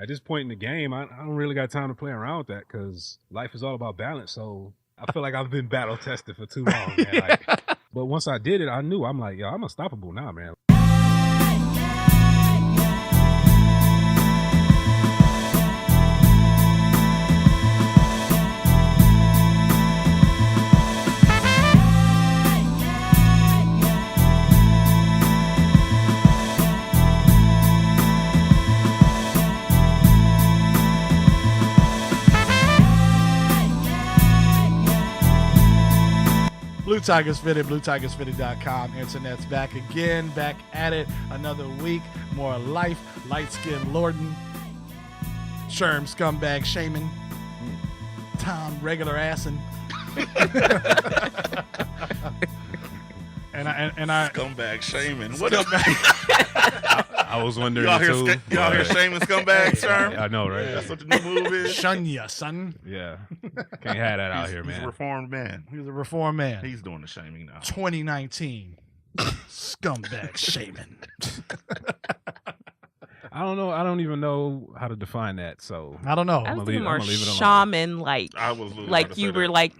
At this point in the game, I don't really got time to play around with that because life is all about balance. So I feel like I've been battle tested for too long, man. Like, but once I did it, I knew I'm like, yo, I'm unstoppable now, man. Blue Tigers Fitted, BlueTigersFitted.com. Internet's back again, back at it. Another week, more life. Light Skin Lorden, Sherm Scumbag Shaman, Tom Regular Assin. and I Scumbag Shaman. What I was wondering y'all too. Y'all hear Shaman Scumbag, sir? I know, right? That's what the new move is. Shun ya, son. Yeah, can't have that out here, He's man. a reformed man. He's a reformed man. He's doing the shaming now. 2019 Scumbag Shaman. I don't know. I don't even know how to define that. So I don't know. I I'm was gonna thinking more leave it alone. shaman-like. I was losing Like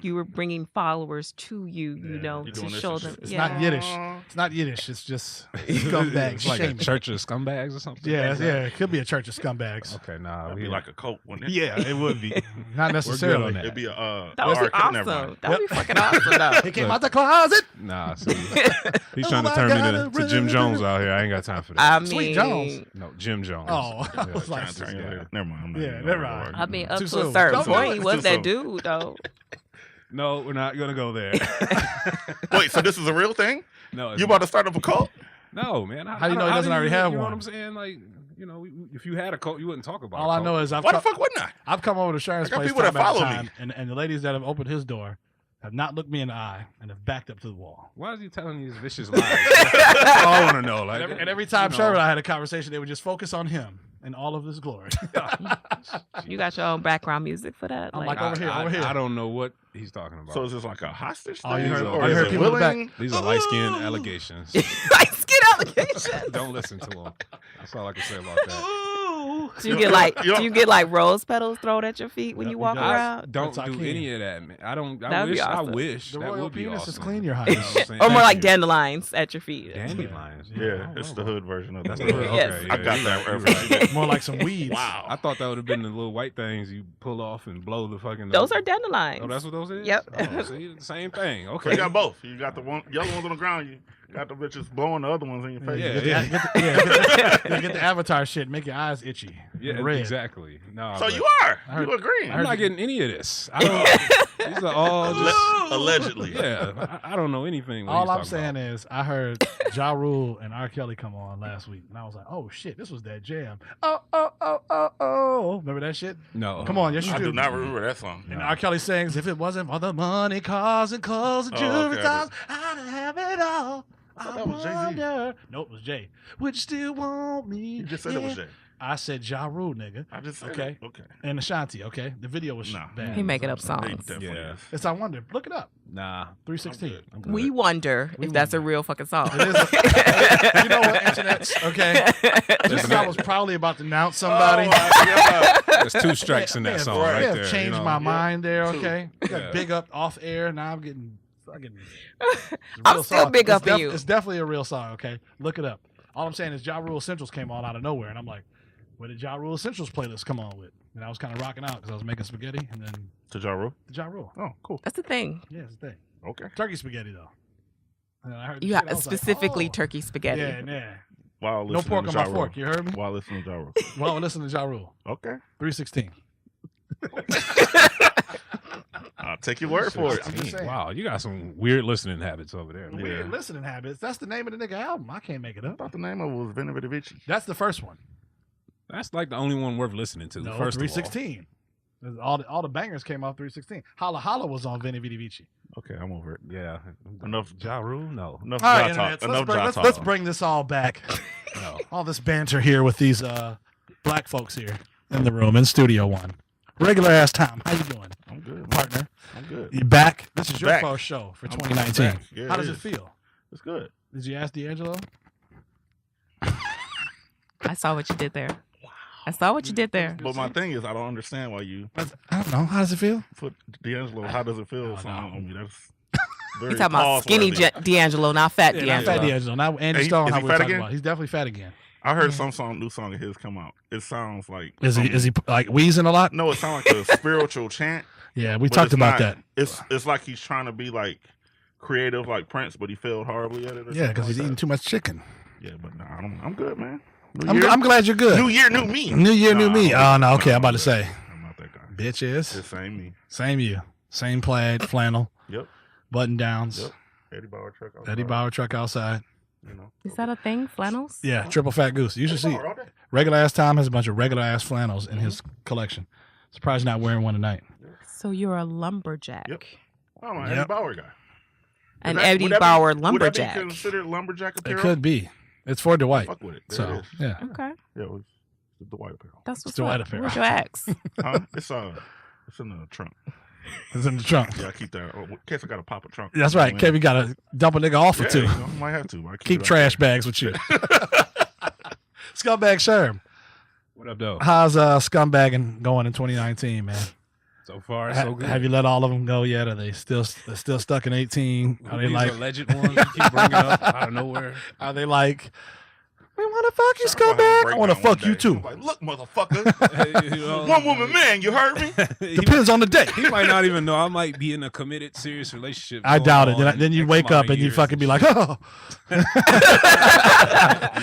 you were bringing followers to you, you know, you're to doing this show and them. shit. It's yeah. not Yiddish. It's not Yiddish. It's just Scumbag It's like a Shaman. church of scumbags or something. Yeah, yeah. It could be a church of scumbags. Okay, nah. That'd we be like a cult, wouldn't it? yeah, it would be. Not on necessarily. that. It'd be a That would be never mind. awesome. That would be fucking awesome, though. He came out the closet. Nah, see, he's Oh trying to my turn God, me to Jim Jones out here. I ain't got time for that. I mean, Sweet Jones. No, Jim Jones. Oh, I Yeah, was trying like, to turn Yeah. you- Never mind. I'm not Yeah, even never gonna mind. worry. I mean, up Too to soon. a certain Don't do point, it. he Too was that soon. dude, though. No, we're not gonna go there. Wait, so this is a real thing? No, it's You about to start up a cult? no, man. How do you know he doesn't do already have you know one? what I'm saying? Like, you know, if you had a cult, you wouldn't talk about. All a I cult. know is Why the fuck wouldn't I? I've come over to Sharon's I got place people that time after follow me. time, and the ladies that have opened his door have not looked me in the eye and have backed up to the wall. Why is he telling these vicious lies? That's all I want to know. Like, And every time you know, Sharon and I had a conversation, they would just focus on him and all of his glory. You got your own background music for that? I'm like, over here. I don't know what he's talking about. So is this like a hostage Oh, thing? you heard- Or you is heard it people in the back. willing? These are light skinned allegations. like skin allegations. Don't listen to him. That's all I can say about that. Do you get like rose petals thrown at your feet when Yep, you he walk does. around? Don't That's do Hakeem. any of that, man. I don't. I That'd be wish. I awesome. wish The that royal would be penis awesome. is clean, your You know highness. what I'm saying? Or more Thank like you. dandelions at your feet. Dandelions. Yeah, it's the hood version of That's that. the hood. Yes. Okay, I yeah, got you're that right, reference. you're right. More like some weeds. Wow. I thought that would have been the little white things you pull off and blow the fucking. Those are dandelions. Oh, that's what those is. Yep. Oh, see, the same thing. So Okay. you got both. You got the yellow ones on the ground. You got the bitches blowing the other ones in your face. Yeah. Get the avatar shit, make your eyes itchy. Yeah, and red. exactly. No. So but you are. I heard- You agreeing? I'm not getting any of this. I don't. These are all just. Allegedly. Yeah, I don't know anything. what All he's I'm talking saying about. is, I heard Ja Rule and R. Kelly come on last week, and I was like, "Oh shit, this was that jam." Oh! Remember that shit? No. Come on, yes you I do. do not remember that song. And R. Kelly sings, "If it wasn't for the money, cars and clothes and Oh, jewelry, okay. times, I'd have it all." thought I that was Jay-Z. wonder. Nope, it was Jay. Would you still want me? You just said it was Yeah. Jay. I said Ja Rule, nigga. I just said Okay. it. Okay. And Ashanti, okay? The video was No. bad. He making up They songs. definitely Yeah. is. It's I Wonder. Look it up. Nah. 316. I'm good. We wonder if that's a real fucking song. It is you know what, internet? Okay. This guy was probably about to announce somebody. There's two strikes in that Yeah, song right. right Yeah, there. changed you know? my mind there, Two. okay? You got Yeah. big up off air, now I'm getting fucking. I'm still big up It's in you. It's definitely a real song, okay? Look it up. All I'm saying is Ja Rule Essentials came on out of nowhere, and I'm like, where did Ja Rule Essentials playlist come on with? And I was kind of rocking out because I was making spaghetti, and then To Ja Rule? Ja Rule. Oh, cool. That's the thing. Yeah, it's the thing. Okay. Turkey spaghetti, though. And I heard the You shit, have I was like, specifically oh. turkey spaghetti. Yeah, yeah. While No listening pork to on Ja my Rule. fork, you heard me? While listening to Ja Rule. Well, listen to Ja Rule. Okay. 316. I'll take your word for it. I'm just saying. Wow, you got some weird listening habits over there. Yeah. Weird listening habits. That's the name of the nigga album. I can't make it I up. thought the name of it was Vinny Vici. That's the first one. That's like the only one worth listening to. No, first of all. 316. All the bangers came off 316. Holla Holla was on Vinny Vidi Vici. Okay, I'm over it. Yeah. Enough Ja Rule? No. Enough All right, Ja talk. internets, Enough Ja let's talk. bring this all back. No. All this banter here with these black folks here in the room in Studio One. Regular ass Tom, how you doing, I'm good, man. partner? I'm good. You back? This is your Back. first show for I'm 2019. back. Yeah, how does is. it feel? It's good. Did you ask D'Angelo? I saw what you did there. I saw what you did there. But my thing is, I don't understand why you I don't know. How does it feel? put D'Angelo. How does it feel? Song on me. That's very You talking about skinny D'Angelo, not fat Yeah, D'Angelo. not fat D'Angelo. Not Andy Is he Stone. How fat we're talking again? about. He's definitely fat again. I heard new song of his come out. It sounds like Is he like wheezing a lot? No, it sounds like a spiritual chant. Yeah, we but talked it's about not. that. It's like he's trying to be like creative like Prince, but he failed horribly at it. Yeah, because he's eating too much chicken. Yeah, but nah, I'm good, man. I'm glad you're good. New year, new me. New year, new me. Oh no, okay. Nah, I'm about to say, I'm not that guy. bitch is It's same me. same you, same plaid flannel, Yep. button downs, Yep. Eddie Bauer truck. Eddie Bauer truck outside. You know. Is that a thing? Flannels? Yeah, triple fat goose. You should see. Bauer all day. Regular ass Tom has a bunch of regular ass flannels in his collection. Surprised you're not wearing one tonight. So you're a lumberjack. Yep. I'm an Yep. Eddie Bauer guy. An Would that- Eddie would that be- Bauer Would that lumberjack. be considered lumberjack It apparel? could be. It's for Dwight. Fuck with it. There So it is. yeah, Okay. Yeah, it was the Dwight apparel. That's what's Dwight up. apparel. Where's your ex? Huh? It's in the trunk. it's in the trunk. Yeah, I keep that in case I gotta pop a trunk. That's right. Kevin got to dump a nigga off or Yeah, two. you know, I might have to. I Keep it out trash bags with you. Scumbag Sherm. What up, though? How's scumbagging going in 2019, man? So far, so good. Have you let all of them go yet? Are they still stuck in 18? Are they These like alleged ones you keep bringing up out of nowhere? Are they like, we want to fuck you, there. I'm gonna have a scumbag? I want to breakdown fuck you one day. too. I'm like, look, motherfucker. You know, One woman man, you heard me? he, Depends on the day. he might not even know. I might be in a committed, serious relationship. I going doubt it. on Then you X wake amount up of and you years fucking be like, shit. oh, You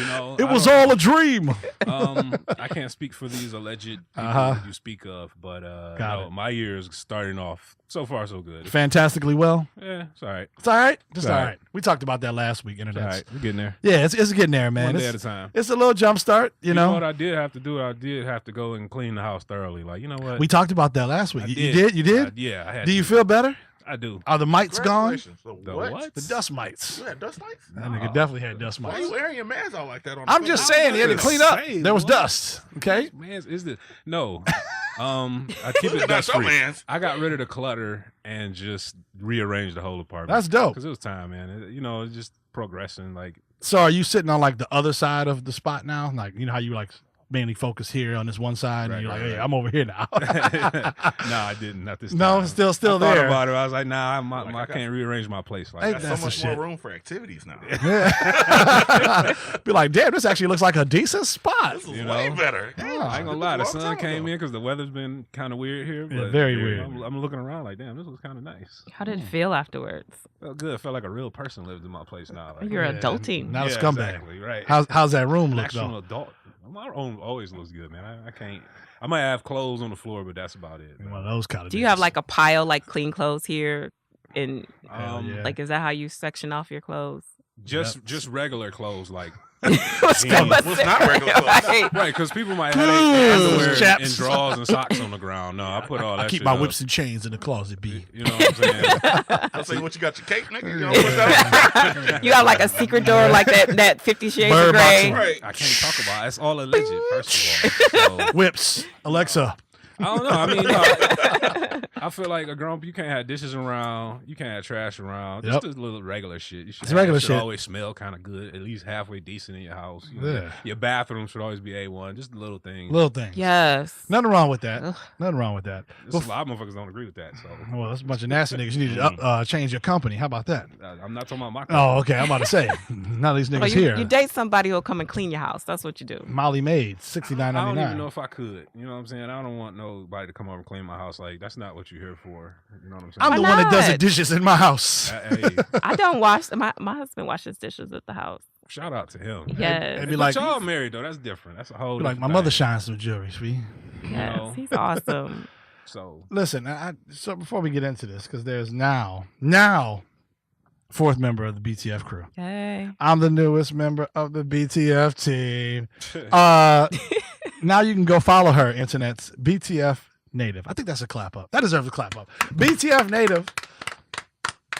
know, it I was don't- all a dream. I can't speak for these alleged people Uh-huh. you speak of, but Got no, it. my year is starting off so far so good. Fantastically well. Yeah, it's all right. It's all right. Just It's all all right. right. We talked about that last week. It's all Internet. right. We're getting there. Yeah, it's getting there, man. One day It's, at a time. it's a little jump start, you know. what I did have to do? I did have to go and clean the house thoroughly. Like, you know what? We talked about that last week. I You did. did? You did? Yeah, I had Do you to. feel better? I do. Are the mites gone? Congratulations. The what? The dust mites. You had dust mites? That nigga definitely had dust Why mites. you wearing your mask out like that on I'm the just phone? saying, he had to clean up. Say There was what? dust. Okay. Man, is this no? I keep Look it at that dust show, free. man. I got rid of the clutter and just rearranged the whole apartment. That's dope. Because it was time, man. It's just progressing. Like, So are you sitting on like the other side of the spot now? Like, you know how you like mainly focus here on this one side and Right, you're like, right, hey, right. I'm over here now. no, I didn't. Not this time. No, still I thought there. about it. I was like, nah, Like, I can't rearrange my place like Hey, that. Got That's so the much more shit. room for activities now. Yeah. Be like, damn, this actually looks like a decent spot. This is You way know? better. Oh, I ain't gonna lie, the This was a long sun time came ago. in because the weather's been kind of weird here. Yeah, But very weird. I'm looking around like, damn, this was kind of nice. How did it feel afterwards? Felt good. Felt like a real person lived in my place now. Like, You're Yeah, adulting. Not a yeah, scumbag. Exactly, right. How's that room An look actual though? adult? My room always looks good, man. I can't. I might have clothes on the floor, but that's about it. One of those kind of. Do you have like a pile like clean clothes here? And Hell yeah. like, is that how you section off your clothes? just regular clothes, like What's jeans. What's not regular clothes? Right. right, because people might have their underwear Chaps. and drawers and socks on the ground. No, I put all that. I keep shit my up. whips and chains in the closet, B. You know what I'm saying? I say, what you got your cake, nigga? You know what's You got like a secret door like that 50 Shades Bird of box Grey. on. Right. I can't talk about it. It's all alleged, first of all. So, Whips, Alexa. I don't know. I mean, no, I feel like a grown you can't have dishes around, you can't have trash around. Yep. Just this little regular shit. You should It's regular it should shit. always smell kind of good, at least halfway decent in your house. You know, Yeah. Your bathroom should always be A1. Just little things. Little things. Yes. Nothing wrong with that. Ugh. Nothing wrong with that. Just a lot of motherfuckers don't agree with that. So Well, that's a bunch of nasty niggas. You need to change your company. How about that? I'm not talking about my. Oh, okay. I'm about to say. None of these Well, niggas you, here. you date somebody who'll come and clean your house. That's what you do. Molly Maid, I $69.99. don't even know if I could. You know what I'm saying? I don't want nobody to come over and clean my house. Like that's not what you're here for. You know what I'm saying? I'm the Why one that does the not? dishes in my house. Hey, I don't wash. My husband washes dishes at the house. shout out to him. Yes. It'd be But like, y'all married though. That's different. That's a whole. like my different mother thing. shines through jewelry, sweet. Yes. know. He's awesome. So Listen, so before we get into this, because there's now fourth member of the BTF crew. Hey. I'm the newest member of the BTF team. Now you can go follow her. Internet's BTF Native. I think that's a clap up. That deserves a clap up. BTF Native.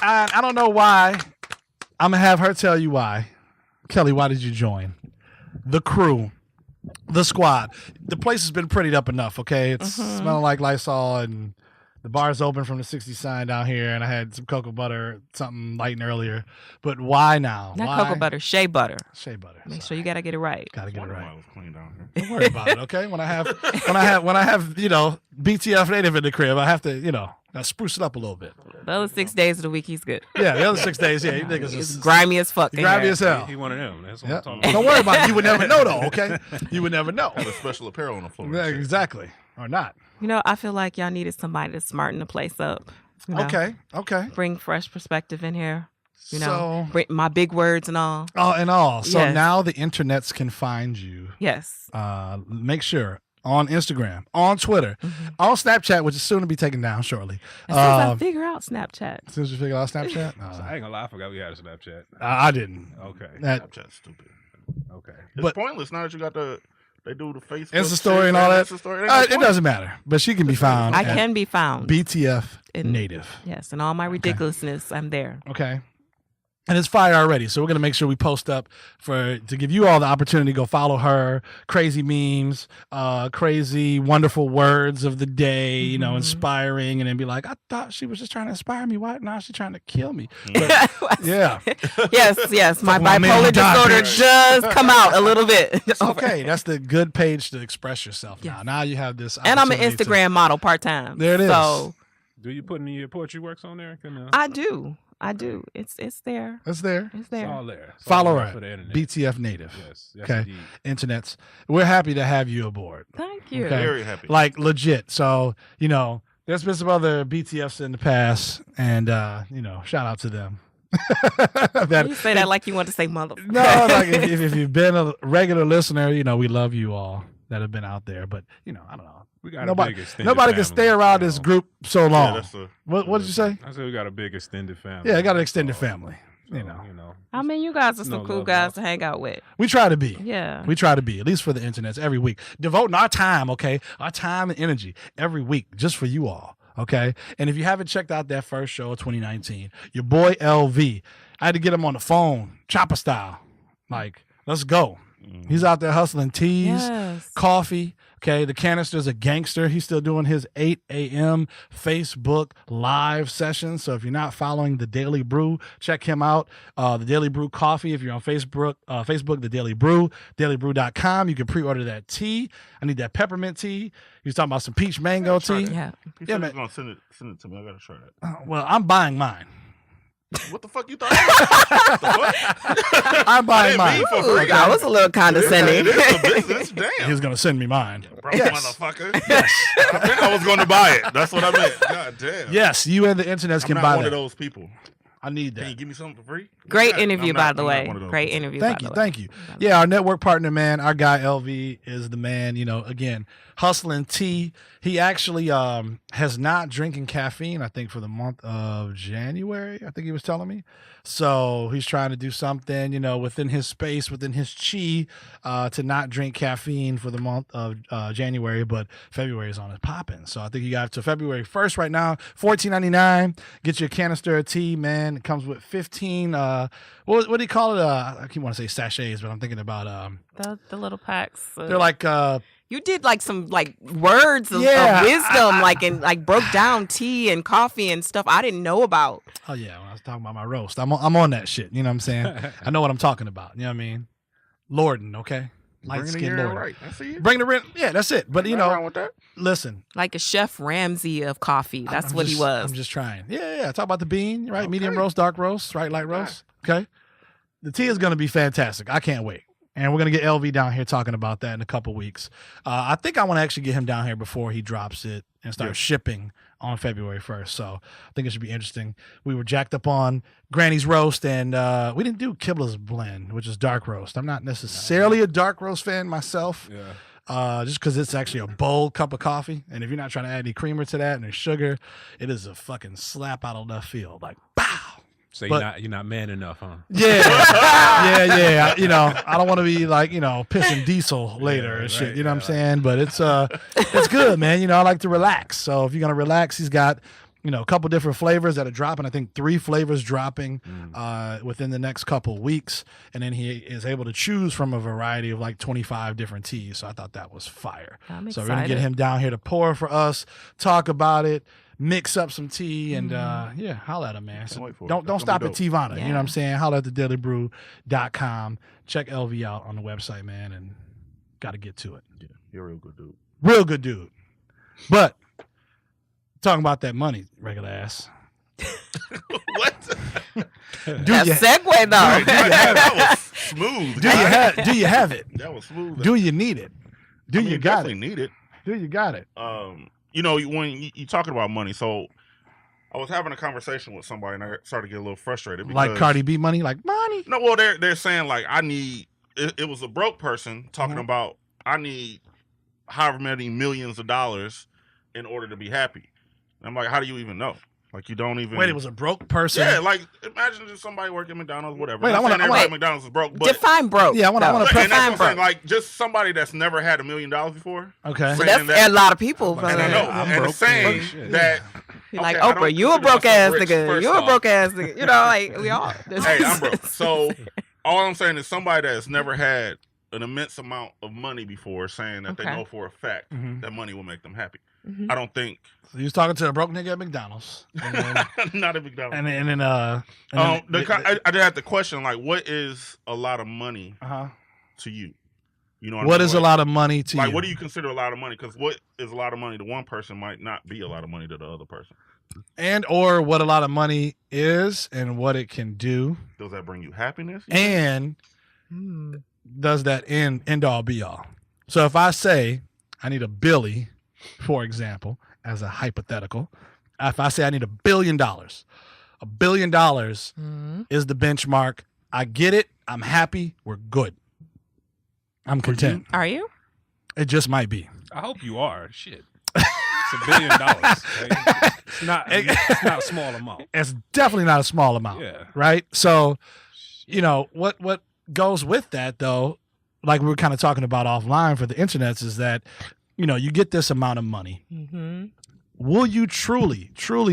I don't know why. I'm gonna have her tell you why. Kelly, why did you join the crew, the squad? The place has been prettied up enough. Okay, it's smelling like Lysol and The bar's open from the 60 sign down here, and I had some cocoa butter, something light and earlier. But why now? Not why? cocoa butter, shea butter. Shea butter. Make sure you gotta get it right. Gotta get it right. Was clean down Don't worry about it, okay? When I have BTF Native in the crib, I have to, I spruce it up a little bit. The other 6 days of the week, he's good. Yeah, the other 6 days, you niggas It's is grimy as fuck. in grimy here. as hell. He one of them. That's what Yeah. I'm talking about. Don't worry about it. You would never know, though, okay? You would never know. Had a special apparel on the floor. Yeah, exactly. Or not. I feel like y'all needed somebody to smarten the place up. Okay. Bring fresh perspective in here. So, Bring my big words and all. So Yes. now the internets can find you. Yes. Make sure on Instagram, on Twitter, on Snapchat, which is soon to be taken down shortly. As soon as I figure out Snapchat. As soon as you figure out Snapchat? I ain't gonna lie, I forgot we had a Snapchat. I didn't. Okay. Snapchat's stupid. Okay. It's pointless now that you got they do the Facebook. Insta story and all that. Insta story. It ain't no It doesn't matter. But she can be found. I at can be found. BTF Native. Yes, and all my ridiculousness, I'm there. Okay. And it's fire already. So we're going to make sure we post up to give you all the opportunity to go follow her. Crazy memes, crazy, wonderful words of the day, inspiring. And then be like, I thought she was just trying to inspire me. Why? Now she's trying to kill me. But, yeah. Yes. My Fuck, man, bipolar you died, disorder bitch. just come out a little bit. It's okay. That's the good page to express yourself now. Now you have this And I'm an opportunity Instagram model part-time. There it is. So Do you put any of your poetry works on there? I do. It's there. It's there. It's It's there. all there. It's Follow all her there for the internet. BTF Native. Yes. Okay. Indeed. Internets. We're happy to have you aboard. Thank you. Okay. Very happy. Like legit. So, there's been some other BTFs in the past, and shout out to them. You say that like you want to say mother. No, like if you've been a regular listener, we love you all that have been out there. But I don't know. We got Nobody, a big extended nobody can family, stay around this group so long. that's a, What did you say? I said we got a big extended family. Yeah, I got an extended family. So, I mean, you guys are some No cool love guys lost. to hang out with. We try to be. Yeah. We try to be, at least for the internets, every week. Devoting our time, okay? Our time and energy every week just for you all, okay? And if you haven't checked out that first show of 2019, your boy LV, I had to get him on the phone, chopper style. Like, let's go. He's out there hustling teas, Yes. coffee. Okay, the canister's a gangster. He's still doing his 8 a.m. Facebook live session. So if you're not following The Daily Brew, check him out. The Daily Brew Coffee. If you're on Facebook, The Daily Brew, dailybrew.com. You can pre-order that tea. I need that peppermint tea. He was talking about some peach mango tea. Yeah. He Yeah, said man. he's gonna send it to me. I gotta try that. Well, I'm buying mine. What the fuck you thought? What the fuck? I'm buying mine. for free. I was a little condescending. It is a business. Damn. He was going to send me mine. Bro, Yes. motherfucker. Yes. I meant I was going to buy it. That's what I meant. God damn. Yes, you and the internets I'm can not buy one that. of those people. I need Can you that. give me something for free? Great I'm interview, not- by I'm the not way. one of those Great people. interview. Thank by you. the way. Thank you. Yeah, our network partner, man, our guy LV is the man, again, hustling tea. He actually has not drinking caffeine, I think, for the month of January, I think he was telling me. So he's trying to do something, within his space, within his chi, to not drink caffeine for the month of January, but February is on it popping. So I think you got to February 1st right now, $14.99. Get your canister of tea, man. It comes with 15, what do you call it? I keep want to say sachets, but I'm thinking about, The little packs. they're like, You did like some words of Yeah, wisdom, and broke down tea and coffee and stuff I didn't know about. oh yeah, when I was talking about my roast, I'm on that shit. You know what I'm saying? I know what I'm talking about. You know what I mean? Lorden, okay? Light Bring the skin year Lorden. right. I see you. Bring the rent. Yeah, that's it. But Nothing wrong with that. listen. Like a Chef Ramsay of coffee. That's I'm what just- he was. I'm just trying. Yeah. Talk about the bean, right? Okay. Medium roast, dark roast, right? Light roast. Okay. The tea is going to be fantastic. I can't wait. And we're going to get LV down here talking about that in a couple weeks. I think I want to actually get him down here before he drops it and start shipping on February 1st. So I think it should be interesting. We were jacked up on Granny's roast, and we didn't do Kibla's blend, which is dark roast. I'm not necessarily a dark roast fan myself. Yeah. Just because it's actually a bold cup of coffee. And if you're not trying to add any creamer to that and there's sugar, it is a fucking slap out of left field. Like, pow! So But- you're not man enough, huh? Yeah. I don't want to be like, pissing diesel later and shit. right, You know what I'm saying? But it's good, man. I like to relax. So if you're going to relax, he's got, a couple different flavors that are dropping. I think 3 flavors dropping within the next couple weeks. And then he is able to choose from a variety of like 25 different teas. So I thought that was fire. I'm So we're going to get excited. him down here to pour for us, talk about it. mix up some tea and holla at them, man. So wait for it. don't That's stop gonna at be Tivana. You Yeah. know what I'm saying? Holla at thedailybrew.com. Check LV out on the website, man, and got to get to it. Yeah, you're a real good dude. Real good dude. But talking about that money, regular ass. What? That you- segue though. That was smooth. Do you have it? That was smooth. Do you need it? Do I mean, you got it? definitely need it. Do you got it? You know, when you talking about money, so I was having a conversation with somebody and I started to get a little frustrated. Because, Like Cardi B money? Like money? No, well, they're saying like I need. It was a broke person talking about I need however many millions of dollars in order to be happy. And I'm like, how do you even know? Like you don't even. Wait, it was a broke person? Yeah, like imagine just somebody working at McDonald's, whatever. Wait, Not I wanna- saying everybody wait. at McDonald's is broke, but Define broke. Yeah, I wanna- I though. wanna and that's Define what I'm saying. broke. Like just somebody that's never had $1 million before. Okay. Saying That's that- a lot of people. And I know, I'm and broke. saying Shit. that. You're like, okay, I don't Oprah, you a consider broke ass myself rich, nigga. first You a off. broke ass nigga. You know, like we all. Hey, I'm broke. So all I'm saying is somebody that's never had an immense amount of money before saying that they Okay. know for a fact Mhm. that money will make them happy. Mhm. I don't think So you was talking to a broke nigga at McDonald's. And then, not a big deal. and then I I did have to question like, what is a lot of money uh-huh. to you? You know What is a lot of money to like? you? What do you consider a lot of money? Because what is a lot of money to one person might not be a lot of money to the other person. And or what a lot of money is and what it can do. Does that bring you happiness? And Mm. does that end all be all? So if I say I need a Billy, for example, as a hypothetical, if I say I need $1 billion, $1 billion Mhm. is the benchmark. I get it. I'm happy. We're good. I'm content. Are you? It just might be. I hope you are. Shit. It's $1 billion. Okay? It's not a small amount. It's definitely not a small amount. Yeah. Right. So, you know, what goes with that though, like we were kind of talking about offline for the internets, is that, you know, you get this amount of money. Mm-hmm. Will you truly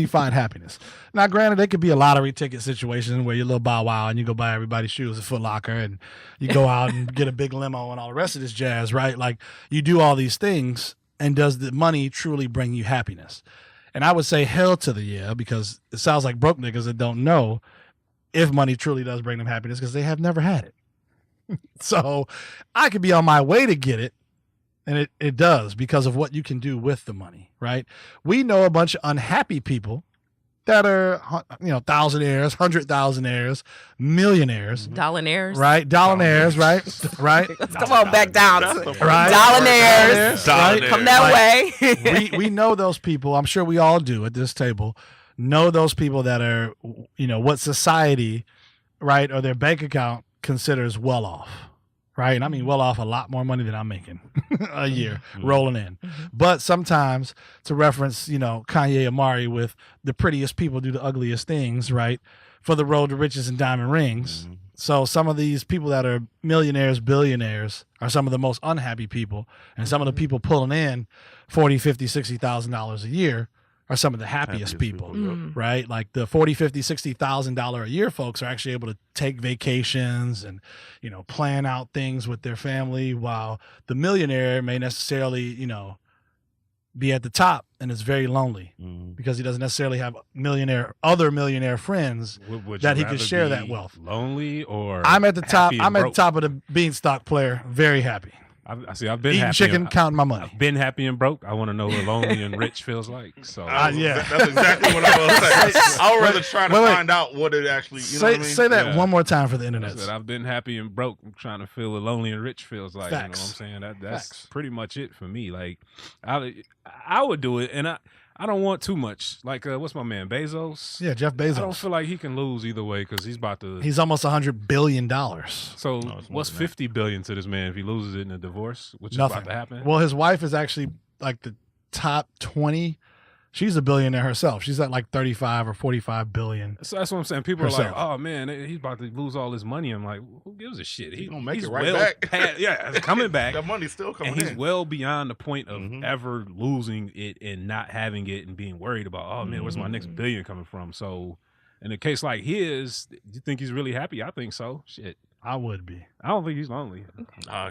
find happiness? Now, granted, it could be a lottery ticket situation where you're a little bow wow and you go buy everybody's shoes at Foot Locker and you go out and get a big limo and all the rest of this jazz, right? Like you do all these things, and does the money truly bring you happiness? And I would say hell to the yeah, because it sounds like broke niggas that don't know if money truly does bring them happiness because they have never had it. So I could be on my way to get it. And it does because of what you can do with the money, right? We know a bunch of unhappy people that are, you know, thousandaires, 100,000aires, millionaires, Dollinaires. right? Dollinaires, right? Right? Let's come on back down That's to the first Right? Dollinaires. Right? Come that way. we know those people. I'm sure we all do at this table. Know those people that are, you know, what society, right, or their bank account considers well off, right? And I mean well off a lot more money than I'm making a year rolling in. But sometimes, to reference, you know, Kanye Amari with the prettiest people do the ugliest things, right? For the road to riches and diamond rings. So some of these people that are millionaires, billionaires are some of the most unhappy people. And some of the people pulling in $40, $50, $60,000 a year are some of the happiest people, right? Like the $40, $50, $60,000 a year folks are actually able to take vacations and, you know, plan out things with their family, while the millionaire may necessarily, you know, be at the top and is very lonely because he doesn't necessarily have other millionaire friends Would that you he could rather share be that wealth. Lonely or I'm at the top. happy and I'm at the broke? top of the beanstalk player. Very happy. I've been Eating happy. chicken, and, counting my money. I've been happy and broke. I want to know what lonely and rich feels like. So Yeah. That's exactly what I was saying. I would rather try to wait. find out what it actually. You know Say what I mean? say that Yeah. one more time for the I internet. said I've been happy and broke. I'm trying to feel what lonely and rich feels like. Facts. You know what I'm saying? That's Facts. pretty much it for me. Like I would do it, and I don't want too much. Like what's my man Bezos? Yeah, Jeff I don't Bezos. feel like he can lose either way because he's about to. He's almost $100 billion. So No, it's more what's than that. 50 billion to this man if he loses it in a divorce, which Nothing. is about to happen? Well, his wife is actually like the top 20. She's a billionaire herself. She's at like 35 or 45 billion. So that's what I'm saying. People are Herself. like, "Oh man, he's about to lose all his money." I'm like, "Who gives a shit? He's gonna make he's it right well back. yeah, it's coming back, That money's still coming and he's in. well beyond the point of Mhm. ever losing it and not having it and being worried about, oh man, where's my next Mhm. billion coming from? So, in a case like his, do you think he's really happy? I think so. Shit, I would be. I don't think he's lonely.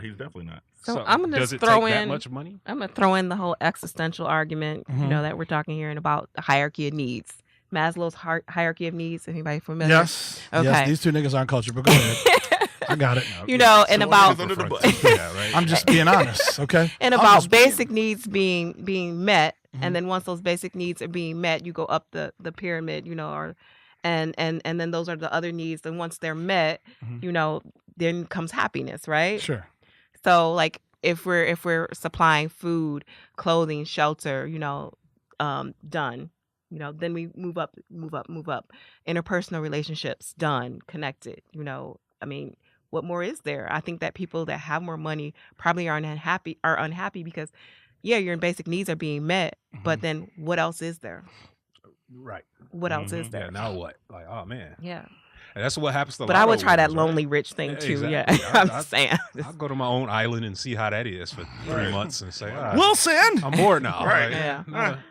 He's definitely not. So I'm gonna does just it throw take that in. much money? I'm gonna throw in the whole existential argument, that we're talking here and about the hierarchy of needs. Maslow's hierarchy of needs. Anybody familiar? Yes. Okay. Yes. These two niggas aren't cultured, but go ahead. I got it. And about under the bus. Yeah, right. I'm just being honest, okay? and I'm about just being- basic needs being met, and then once those basic needs are being met, you go up the pyramid, and then those are the other needs, and once they're met, then comes happiness, right? Sure. So like if we're supplying food, clothing, shelter, done. Then we move up. Interpersonal relationships, done, connected. I mean, what more is there? I think that people that have more money probably are unhappy because, your basic needs are being met, but then what else is there? Right. What else is there? Yeah, now what? Like, oh man. Yeah. And that's what happens to. But I would try that winners, right? lonely rich thing too. Exactly. Yeah, I'm just saying. I'll go to my own island and see how that is for 3 months and say, all right, Wilson. I'm bored now. Right. Yeah.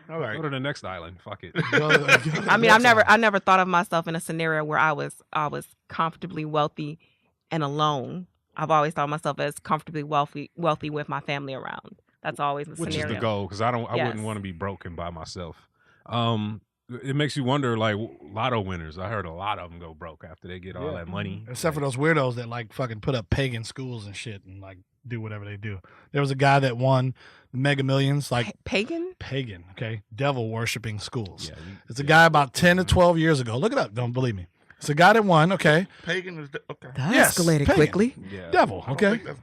All right. Go to the next island. Fuck it. I mean, I never thought of myself in a scenario where I was comfortably wealthy and alone. I've always thought of myself as comfortably wealthy with my family around. That's always the Which scenario. is the goal, because I Yes. wouldn't want to be broken by myself. It makes you wonder, like lotto winners. I heard a lot of them go broke after they get all that money. Except for those weirdos that like fucking put up pagan schools and shit and like do whatever they do. There was a guy that won Mega Millions, like Pagan, okay, devil worshipping schools. Yeah, It's a guy about 10 to 12 years ago. Look it up. Don't believe me. It's a guy that won. Okay, Pagan is okay. that Yes, escalated pagan. quickly. Yeah. devil. I don't Okay, think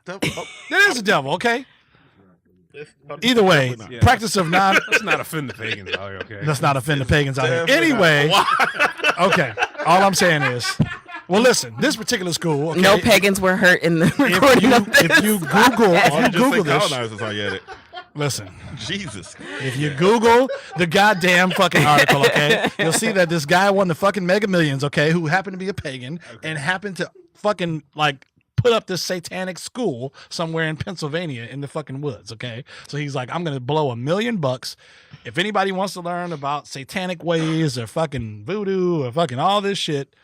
that's- that is a devil. Okay. Either way, Definitely not. practice of non. Let's not offend the pagans out here, okay? Let's not offend the pagans out here. Definitely Anyway, not. okay. All I'm saying is, well, listen. This particular school. Okay, No pagans were hurt in the recording of this. if you Google, Why if don't you you just Google say this, colonizers while you're at it? listen. Jesus. If you Google the goddamn fucking article, okay, you'll see that this guy won the fucking Mega Millions, okay, who happened to be a pagan and happened to fucking like put up this satanic school somewhere in Pennsylvania in the fucking woods, okay? So he's like, I'm gonna blow $1 million. If anybody wants to learn about satanic ways or fucking voodoo or fucking all this shit,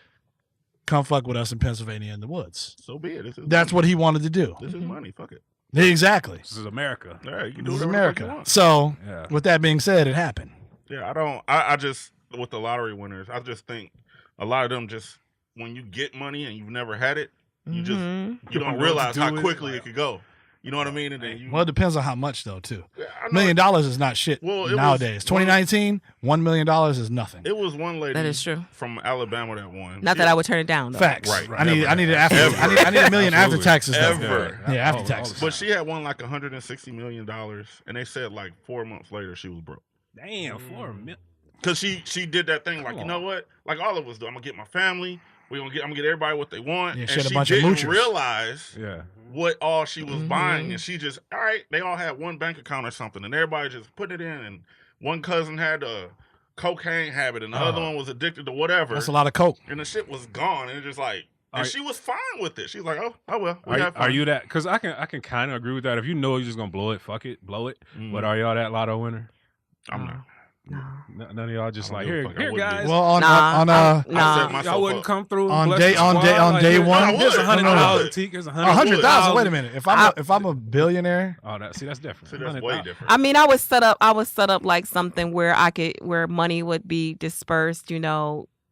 come fuck with us in Pennsylvania in the woods. So be it. That's what he wanted to do. This is money. Fuck it. Exactly. This is America. All right, you can do This is whatever the fuck you America. want. So Yeah. with that being said, it happened. Yeah, I just with the lottery winners, I just think a lot of them just when you get money and you've never had it, you just you don't want to realize do how it. quickly it could go. You know what I mean? And then you Well, it depends on how much though, too. Yeah, I $1 know million is not shit Well, it was nowadays. one- 2019, $1 million is nothing. it was one lady That is true. from Alabama that won. Not that I would turn it down, though. Facts. Right. I need it after. Ever. I need $1 million after Absolutely. taxes. Though. Ever. Yeah, after All taxes. the But she had won like $160 million, and they said like 4 months later she was broke. Damn, $4 million. Cause she did that thing like, Come you know on. what? Like all of us do. I'm gonna get my family. I'm gonna get everybody what they want. Yeah, and she had a she bunch of didn't moochers. realize Yeah. what all she was buying, and she just all right. They all had one bank account or something, and everybody just put it in. And one cousin had a cocaine habit, and the other one was addicted to whatever. That's a lot of coke. And the shit was gone, and it's just like, and Are- she was fine with it. She's like, oh well. We had fun. Are you that? Because I can kind of agree with that. If you know you're just gonna blow it, fuck it, blow it. But are y'all that lotto winner? I'm not. No. None of y'all just I like don't here, give a fuck. I here wouldn't guys. do Well, it. on I set Nah. myself Y'all wouldn't up. come through On bless day- the on day- squad, on like, day here- one? Here's I would. $100, Teak. Here's $100,000. Wait a minute. If I'm a billionaire, Oh, see, that's different. See, that's way 100,000. different. I mean, I was set up like something where money would be dispersed,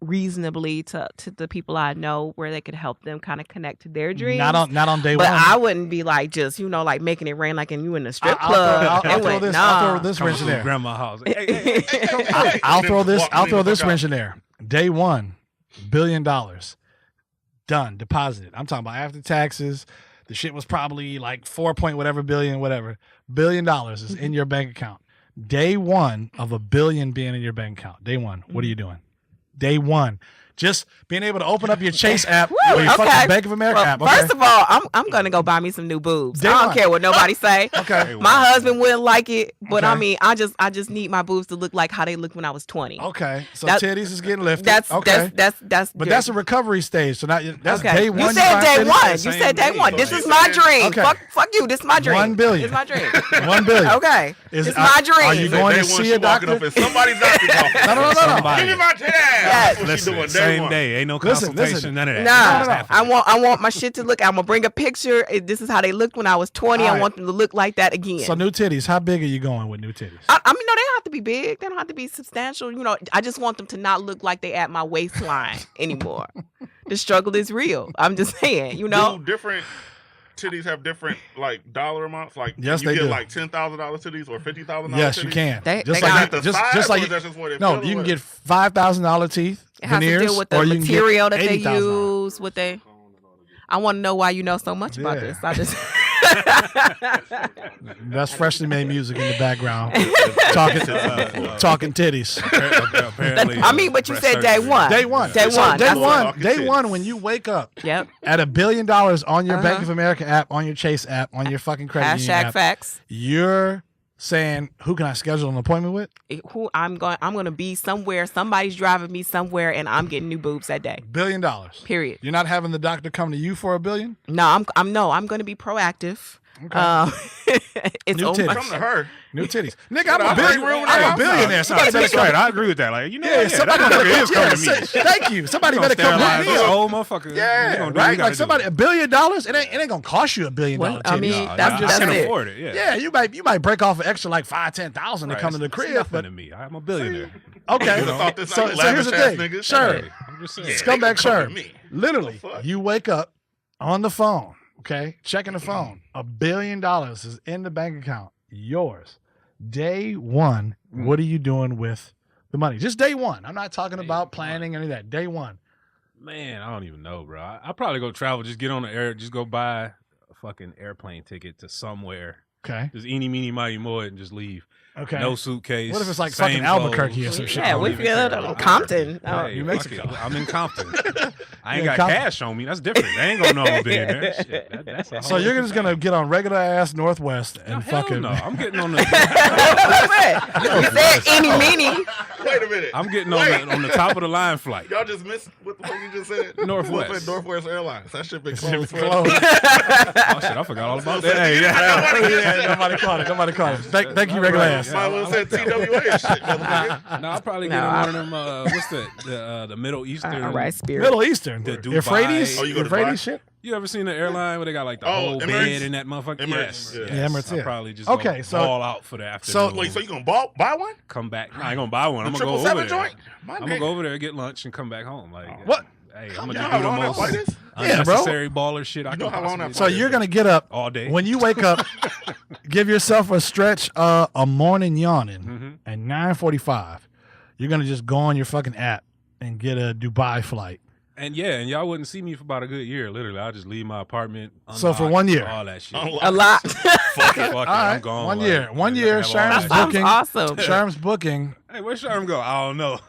reasonably to the people I know, where they could help them kind of connect to their dreams. not on day But one. I wouldn't be like just like making it rain like you in a strip I'll club. throw It went, this. nah. I'll throw this Come wrench in to there. grandma's house. Hey, I'll throw this. Walk I'll me throw the this fuck wrench out. in there. Day one, $1 billion, done, deposited. I'm talking about after taxes. The shit was probably like 4 point whatever billion, whatever. $1 billion is in your bank account. Day one of $1 billion being in your bank account. Day one, what are you doing? Day one, just being able to open up your Chase app or your fucking Bank of America Well, app. Okay? First of all, I'm gonna go buy me some new boobs. Day I don't one. care what nobody say. Okay. My husband wouldn't like it, but I Okay. mean, I just need my boobs to look like how they looked when I was 20. Okay. So That- titties is getting lifted. That's okay. that's But good. that's a recovery stage. So now that's okay. day one. You said buy day titties? one. You Same said day day. one. So This she's is my saying- dream. Okay. Fuck you. This is my dream. $1 billion. It's my dream. $1 billion. Okay. It's my dream. Are you going to see a doctor? Up in somebody's doctor's office. No. Give me my test. Yes. Listen, same day. Ain't no consultation, none of that. Nah, I want my shit to look. I'm gonna bring a picture. This is how they looked when I was 20. I want them to look like that again. So new titties. How big are you going with new titties? I mean, no, they don't have to be big. They don't have to be substantial. You know, I just want them to not look like they at my waistline anymore. The struggle is real. I'm just saying, you know. Do different titties have different like dollar amounts? Like yes, you they get do. like $10,000 titties or $50,000 yes, titties? you can. Just like no, you can get $5,000 teeth. It has veneers, to deal with the or you material can that get they $80,000. use. What they. I want to know why you know so much about this. I just. That's freshly made music in the background. talking titties. Apparently, I mean, but you said day one. Day one. Day one. When you wake up Yep. at $1 billion on your Bank of America app, on your Chase app, on your fucking credit union app, facts. you're saying, who can I schedule an appointment with? Who I'm going to be somewhere. Somebody's driving me somewhere, and I'm getting new boobs that day. $1 billion. Period. You're not having the doctor come to you for $1 billion? No, I'm going to be proactive. Okay. It's New over. titties. Come to her. New titties. Nigga, I'm a billionaire. That's right. I agree with that. Like, you know, somebody that better is coming to me. Thank you. Somebody better come to me. Old motherfucker. Yeah, right. Like somebody, $1 billion. It ain't gonna cost you $1 billion. Well, I mean, I that's can it. afford it. Yeah. Yeah, you might break off an extra like $5,000-$10,000 to come to the crib. Nothing But to me. I'm a billionaire. okay, so here's the thing. Niggas. Sure, I'm just saying. scumbag Sherm. me. Literally, you wake up on the phone. Okay, checking the phone. $1 billion is in the bank account. Yours. Day one. What are you doing with the money? Just day one. I'm not talking about planning any of that. Day one. Man, I don't even know, bro. I'll probably go travel. Just get on the air. Just go buy a fucking airplane ticket to somewhere. Okay. Just eeny, meeny, miny, mo, and just leave. Okay. No suitcase. What if it's like same fucking Albuquerque or some shit? Yeah, we feel Compton. Hey, New fuck Mexico. it. I'm in Compton. I ain't Yeah, got cash on me. That's different. They ain't gonna know I'm being there. Shit, that's a So whole you're just gonna get on regular ass Northwest and hell fucking. no. I'm getting on the. You said any meaning. Wait a minute. I'm getting on the top of the line flight. Y'all just missed what the fuck you just said? Northwest. Northwest Airlines. That shit been Shit closed. be closed. Oh shit, I forgot all about that. Hey, Yeah, nobody caught it. Thank you, regular ass. Might well said TWA and shit, motherfucker. No, I'll probably get in one of them. What's that? The Middle Eastern. All right, spirit. Middle Eastern. The Dubai. Euphrates? Oh, you go to Euphrates Dubai? shit? You ever seen the airline where they got like the Oh, whole Emirates? bed in that motherfucker? Emirates, Yes, yeah. yes. Yeah, Emirates, I'll yeah. probably just Okay, go so- ball out for the afternoon. Wait, so you gonna buy one? come back. No, I ain't gonna buy one. I'm The gonna go over 777 there. joint? My I'm nigga. gonna go over there, get lunch, and come back home. Like What? Hey, You I'm gonna know just how do the long that most flight is? Yeah, bro. unnecessary baller shit I know can how long that possibly So flight do. you're gonna get up all day. when you wake up. Give yourself a stretch, a morning yawning, Mhm. at 9:45. You're gonna just go on your fucking app and get a Dubai flight. And yeah, and y'all wouldn't see me for about a good year. Literally, I'll just leave my apartment. So for unlocked, 1 year? all that shit. Unlocked. A lot. Fuck it, All right, I'm gone. 1 like, year. 1 I year. have all Sherm's that. Sounds booking. awesome. Sherm's booking. Hey, where's Sherm go? I don't know.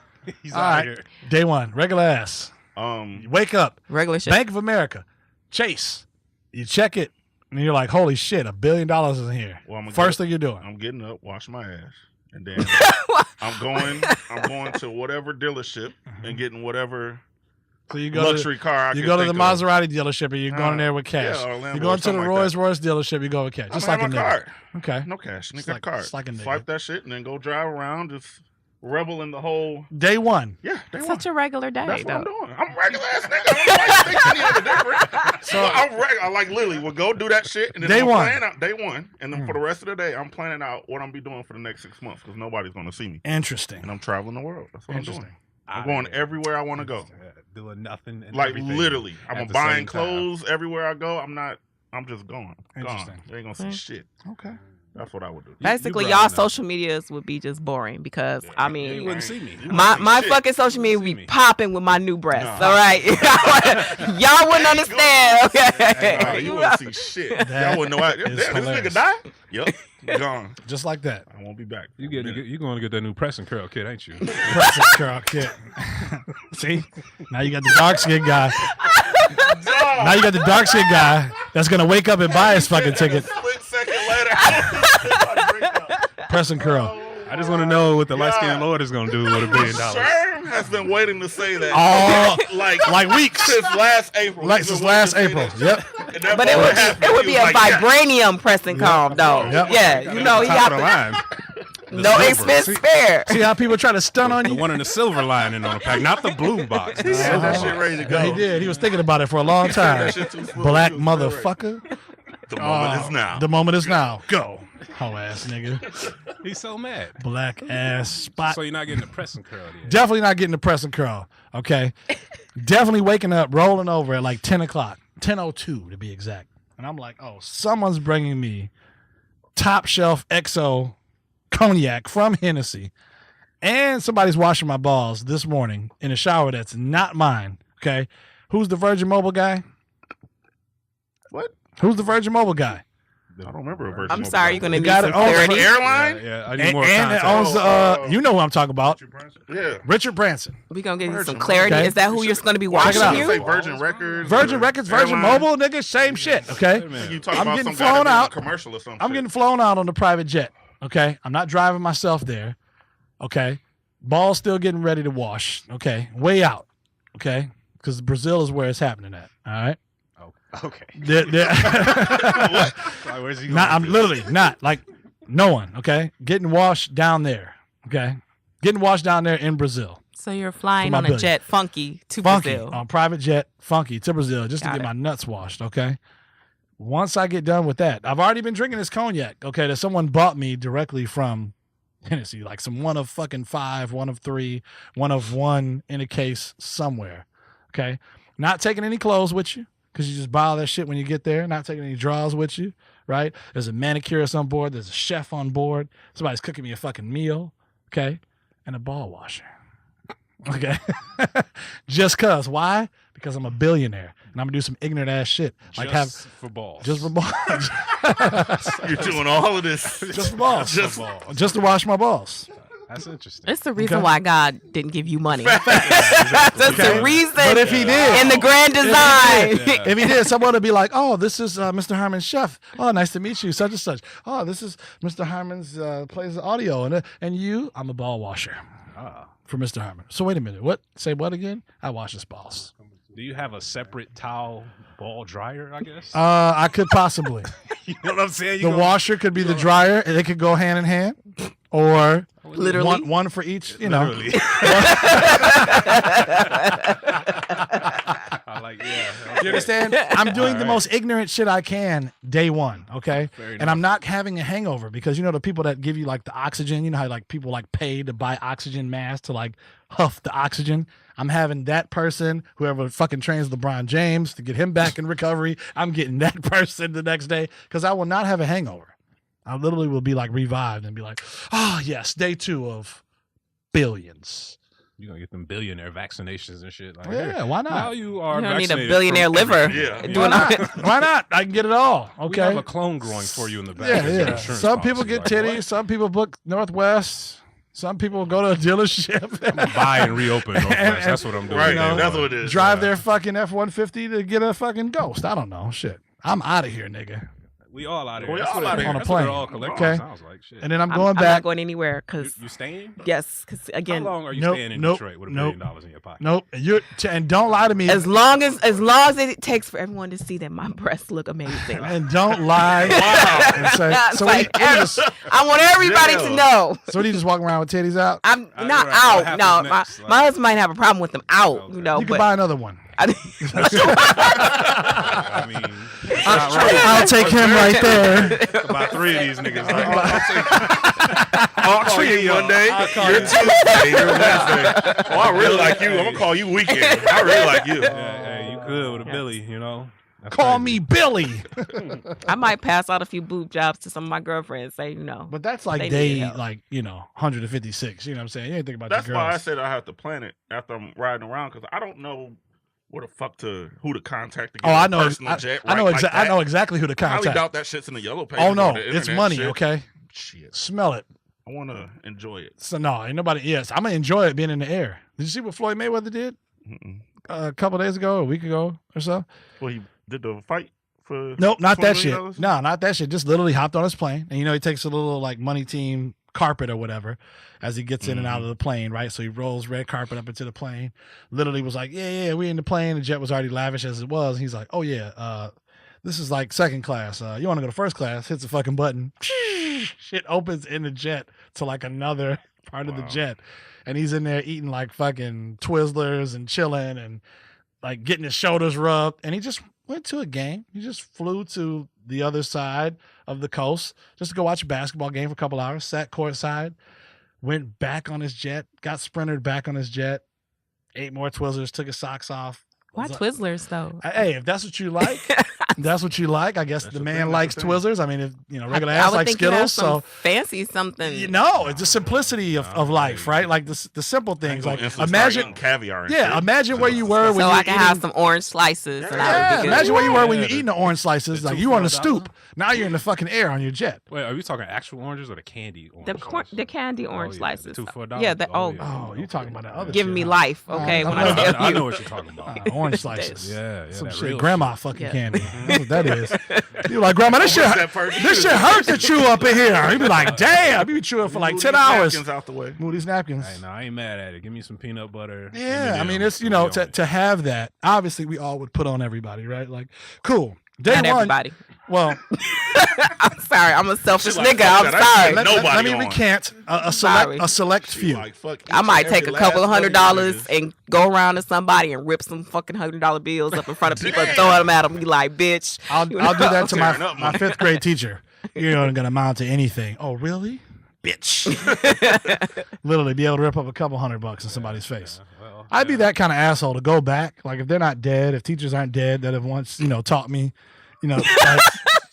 He's All out right. here. Day one, regular ass. You wake up. Regular shit. Bank of America, Chase. You check it, and you're like, "Holy shit, $1 billion is in here." Well, First thing you're doing. I'm getting up, washing my ass, and then I'm going to whatever dealership and getting whatever So you go luxury car I You can go to the think of. Maserati dealership, and you're going there with cash. yeah, or Lambo You're or going to the something like Rolls that. Royce dealership, you go with cash, just I'm like a gonna nigga. have my card. Okay. No cash. It's Nigga like- card. it's like a nigga. Swipe that shit and then go drive around. Just revel in the whole. Day one. Yeah, they Such a regular day, That's what I'm though. doing. I'm regular ass nigga. I don't like think any other different. So- I'm regular. I like literally will go do that shit and then Day I'm one. plan out day one, and then for the rest of the day, I'm planning out what I'm be doing for the next 6 months because nobody's gonna see me, Interesting. and I'm traveling the world. That's what I'm Interesting. doing. I'm going everywhere I want to go. Doing nothing. And Like everything literally, at I'm the buying same time. clothes everywhere I go. I'm just going. Interesting. Gone. You ain't gonna see Mm. shit. Okay. That's what I would do. Basically, brought y'all it up. social medias would be just boring because I You mean, wouldn't see me. You my wouldn't my see shit. fucking social media would See be me. popping with my new breasts. Nah. All right, y'all wouldn't understand. Okay, Nah, you wouldn't see shit. That Y'all wouldn't know. Damn, is this hilarious. nigga die? Yup, gone. Just like that. I won't be back. You going to get that new press and curl kit, ain't you? Pressing curl kit. See? Now you got the dark skinned guy. Now you got the dark skinned guy that's going to wake up and buy his fucking ticket. Split second later. Press and curl. I just want to know what the Yeah. light skinned Lord is going to do with $1 billion. Sherm has been waiting to say that All like weeks. since last April. Like He's since been last waiting to April. say Yep. that. And that But moment happened. it would He be was a like, yeah. vibranium pressing calm though. Yep. Yeah, you know he Top got of the the, line. No expense spared. See how people try to stun on The you? one in the silver lining on the pack, not the blue box. He had that shit ready to go. Yeah, he did. He was thinking about it for a long time. That shit too smooth. Black He was still motherfucker. The moment is now. The moment is now. Go. Hoe ass nigga. He's so mad. Black ass spot. So you're not getting the pressing curl yet. Definitely not getting the press and curl. Okay. Definitely waking up, rolling over at like 10 o'clock, 10:02 to be exact. And I'm like, oh, someone's bringing me top shelf XO cognac from Hennessy. And somebody's washing my balls this morning in a shower that's not mine. Okay. Who's the Virgin Mobile guy? What? Who's the Virgin Mobile guy? I don't remember a Virgin I'm Mobile sorry, guy. you're gonna The need guy some that owns clarity. Airline? Yeah, I need And, more and it context. owns you know who I'm talking about. Yeah. Richard Branson. We're gonna give you some Virgin, clarity. okay. Is that who you're going to be it watching out. Say you? Virgin Records. Virgin or Records, Virgin Airline. Mobile, nigga, same shit. Okay. Hey, man. You talking I'm about getting some guy flown that out. did a commercial or something? I'm getting flown out on the private jet. Okay. I'm not driving myself there. Okay. Ball's still getting ready to wash. Okay. Way out. Okay. Because Brazil is where it's happening at. All right. Okay. What? Where's he going? I'm literally not like no one. Okay. Getting washed down there. Okay. Getting washed down there in Brazil. So you're flying For my on a billion. jet, funky to Funky Brazil. on private jet, funky to Brazil, just to Got get it. my nuts washed. Okay. Once I get done with that, I've already been drinking this cognac. Okay, that someone bought me directly from Hennessy, like some 1 of fucking 5, 1 of 3, 1 of 1 in a case somewhere. Okay, not taking any clothes with you because you just buy all that shit when you get there. Not taking any drawers with you. Right? There's a manicurist on board. There's a chef on board. Somebody's cooking me a fucking meal. Okay, and a ball washer. Okay. Just cause. Why? Because I'm a billionaire and I'm gonna do some ignorant ass shit. Like Just for balls. just for balls. You're doing all of this. Just for balls. Just for balls. Just to wash my balls. That's interesting. It's the reason Okay. why God didn't give you money. That's Okay. the reason. But if he did, in the grand design. Yeah. if he did, someone would be like, "Oh, this is Mr. Harmon's chef. Oh, nice to meet you, such and such. Oh, this is Mr. Harmon's plays the audio, and you, I'm a ball washer for Mr. Harmon. So wait a minute, what? Say what again? I wash his balls. Do you have a separate towel ball dryer, I guess? I could possibly. You know what I'm saying? The washer could be the dryer, and it could go hand in hand, or Literally. one for each. You know, Literally. I like, yeah. you understand? I'm doing the most ignorant shit I can day one, okay? Fair And I'm not having a hangover because you know the people that give you like the oxygen, you know how like people like pay to buy oxygen masks to like huff the oxygen. I'm having that person, whoever fucking trains LeBron James to get him back in recovery. I'm getting that person the next day because I will not have a hangover. I literally will be like revived and be like, oh yes, day 2 of billions. You're going to get them billionaire vaccinations and shit. Like, Yeah, hey, why not? Now you are You don't need a vaccinated billionaire from liver. everything. Yeah. Why Doing all- not? Why not? I can get it all. We Okay. have a clone growing for you in the back. Yeah, as your yeah. insurance Some people policy. get Like, titties. what? Some people book Northwest. Some people go to a dealership. Buy and reopen Northwest. And- That's what I'm doing. Right. Day That's one. what it is. Drive their fucking F-150 to get a fucking Ghost. I don't know. Shit. I'm out of here, nigga. We all out of here. We That's all what outta it- here. On a that's what it plane. all collectively Okay. sounds like. Shit. And then I'm I'm going not back. going anywhere because You staying? yes, because again, How long are you Nope, staying in nope, Detroit with $1 nope. billion in your pocket? Nope. And don't lie to me. as long as it takes for everyone to see that my breasts look amazing. And don't lie. And say, It's so, like, what do you just, I want everybody to Yeah. know. so what do you just walking around with titties out? I'm I- not you're right. What out. No, happens next? my husband might have a problem with them out. Okay. You know, You can but buy another one. I mean, it's not right. I'll take him right there. About 3 of these niggas. Like, I'll call you one day. You're Tuesday. You're Wednesday. Oh, I really like you. I'm gonna call you weekend. I really like you. hey, you could with a Billy, you know? That's Call crazy. me Billy. I might pass out a few boob jobs to some of my girlfriends. Say, you know, But that's like They day, need help. 156. You know what I'm saying? You ain't think about That's your why I girls. said I have to plan it after I'm riding around because I don't know who to contact to get Oh, I a know. personal jet. I know. right like I that. know exactly who to I highly contact. doubt that shit's in the yellow pages. Oh no, or the it's internet money. shit. Okay, Shit. smell it. I want to enjoy it. So no, ain't nobody. Yes, I'm gonna enjoy it being in the air. Did you see what Floyd Mayweather did Mm-mm. a couple days ago, a week ago or so? Well, he did the fight for. Nope, not that $20 shit. million? No, not that shit. Just literally hopped on his plane, and he takes a little like money team carpet or whatever as he gets in and out of the plane, right? So he rolls red carpet up into the plane. Literally was like, yeah, we in the plane. The jet was already lavish as it was. And he's like, oh yeah, This is like second class. You want to go to first class? Hits a fucking button. Shit opens in the jet to like another part of the jet, and he's in there eating like fucking Twizzlers and chilling and like getting his shoulders rubbed. And he just went to a game. He just flew to the other side of the coast just to go watch a basketball game for a couple hours. Sat courtside, went back on his jet, got sprintered back on his jet, ate more Twizzlers, took his socks off. Why Twizzlers though? Hey, if that's what you like, that's what you like. I guess That's the the man thing, likes that's the thing. Twizzlers. I mean, if regular I ass would like think you have Skittles, some so fancy something. it's the simplicity of life, right? Like the simple things. Like imagine caviar. And shit. imagine where you were when so you I were can eating. have some orange slices. And I would be good. Imagine where you were when Yeah, you're eating the orange slices. Like you were on the stoop. Now you're in the fucking air on your jet. Wait, are we talking actual oranges or the candy orange? The candy orange yeah, slices. the 2 for $1. Yeah. Oh, you're talking about the other. Giving shit, me huh? life. Okay. When I I tell I you. know what you're talking about. Orange slices. Yeah, Some that shit real grandma shit. fucking Yeah. candy. That's what that is. You're like, grandma, this shit hurt to chew up in here. You'd be like, damn, you be chewing for like Move 10 these hours. napkins out the way. Move these napkins. Hey, no, I ain't mad at it. Give me some peanut butter. Yeah, I mean, M&Ms. it's, Give me on it. to have that, obviously we all would put on everybody, right? Like, cool. Day Not one. everybody. Well, I'm sorry. I'm a selfish She's like, nigga. fuck I'm that. sorry. Let me let me on. recant a Sorry. select She few. like, fuck I each might and take a every couple last of one of you $100 niggas. and go around to somebody and rip some fucking $100 bills up in front of people and throw them at them. Be like, bitch. I'll do that to Tearing up, my man. 5th grade teacher. You're not going to amount to anything. Oh, really? Bitch. Literally be able to rip up a couple $100 in somebody's face. Well, I'd be that kind of asshole to go back. Like if they're not dead, if teachers aren't dead that have once, taught me, like,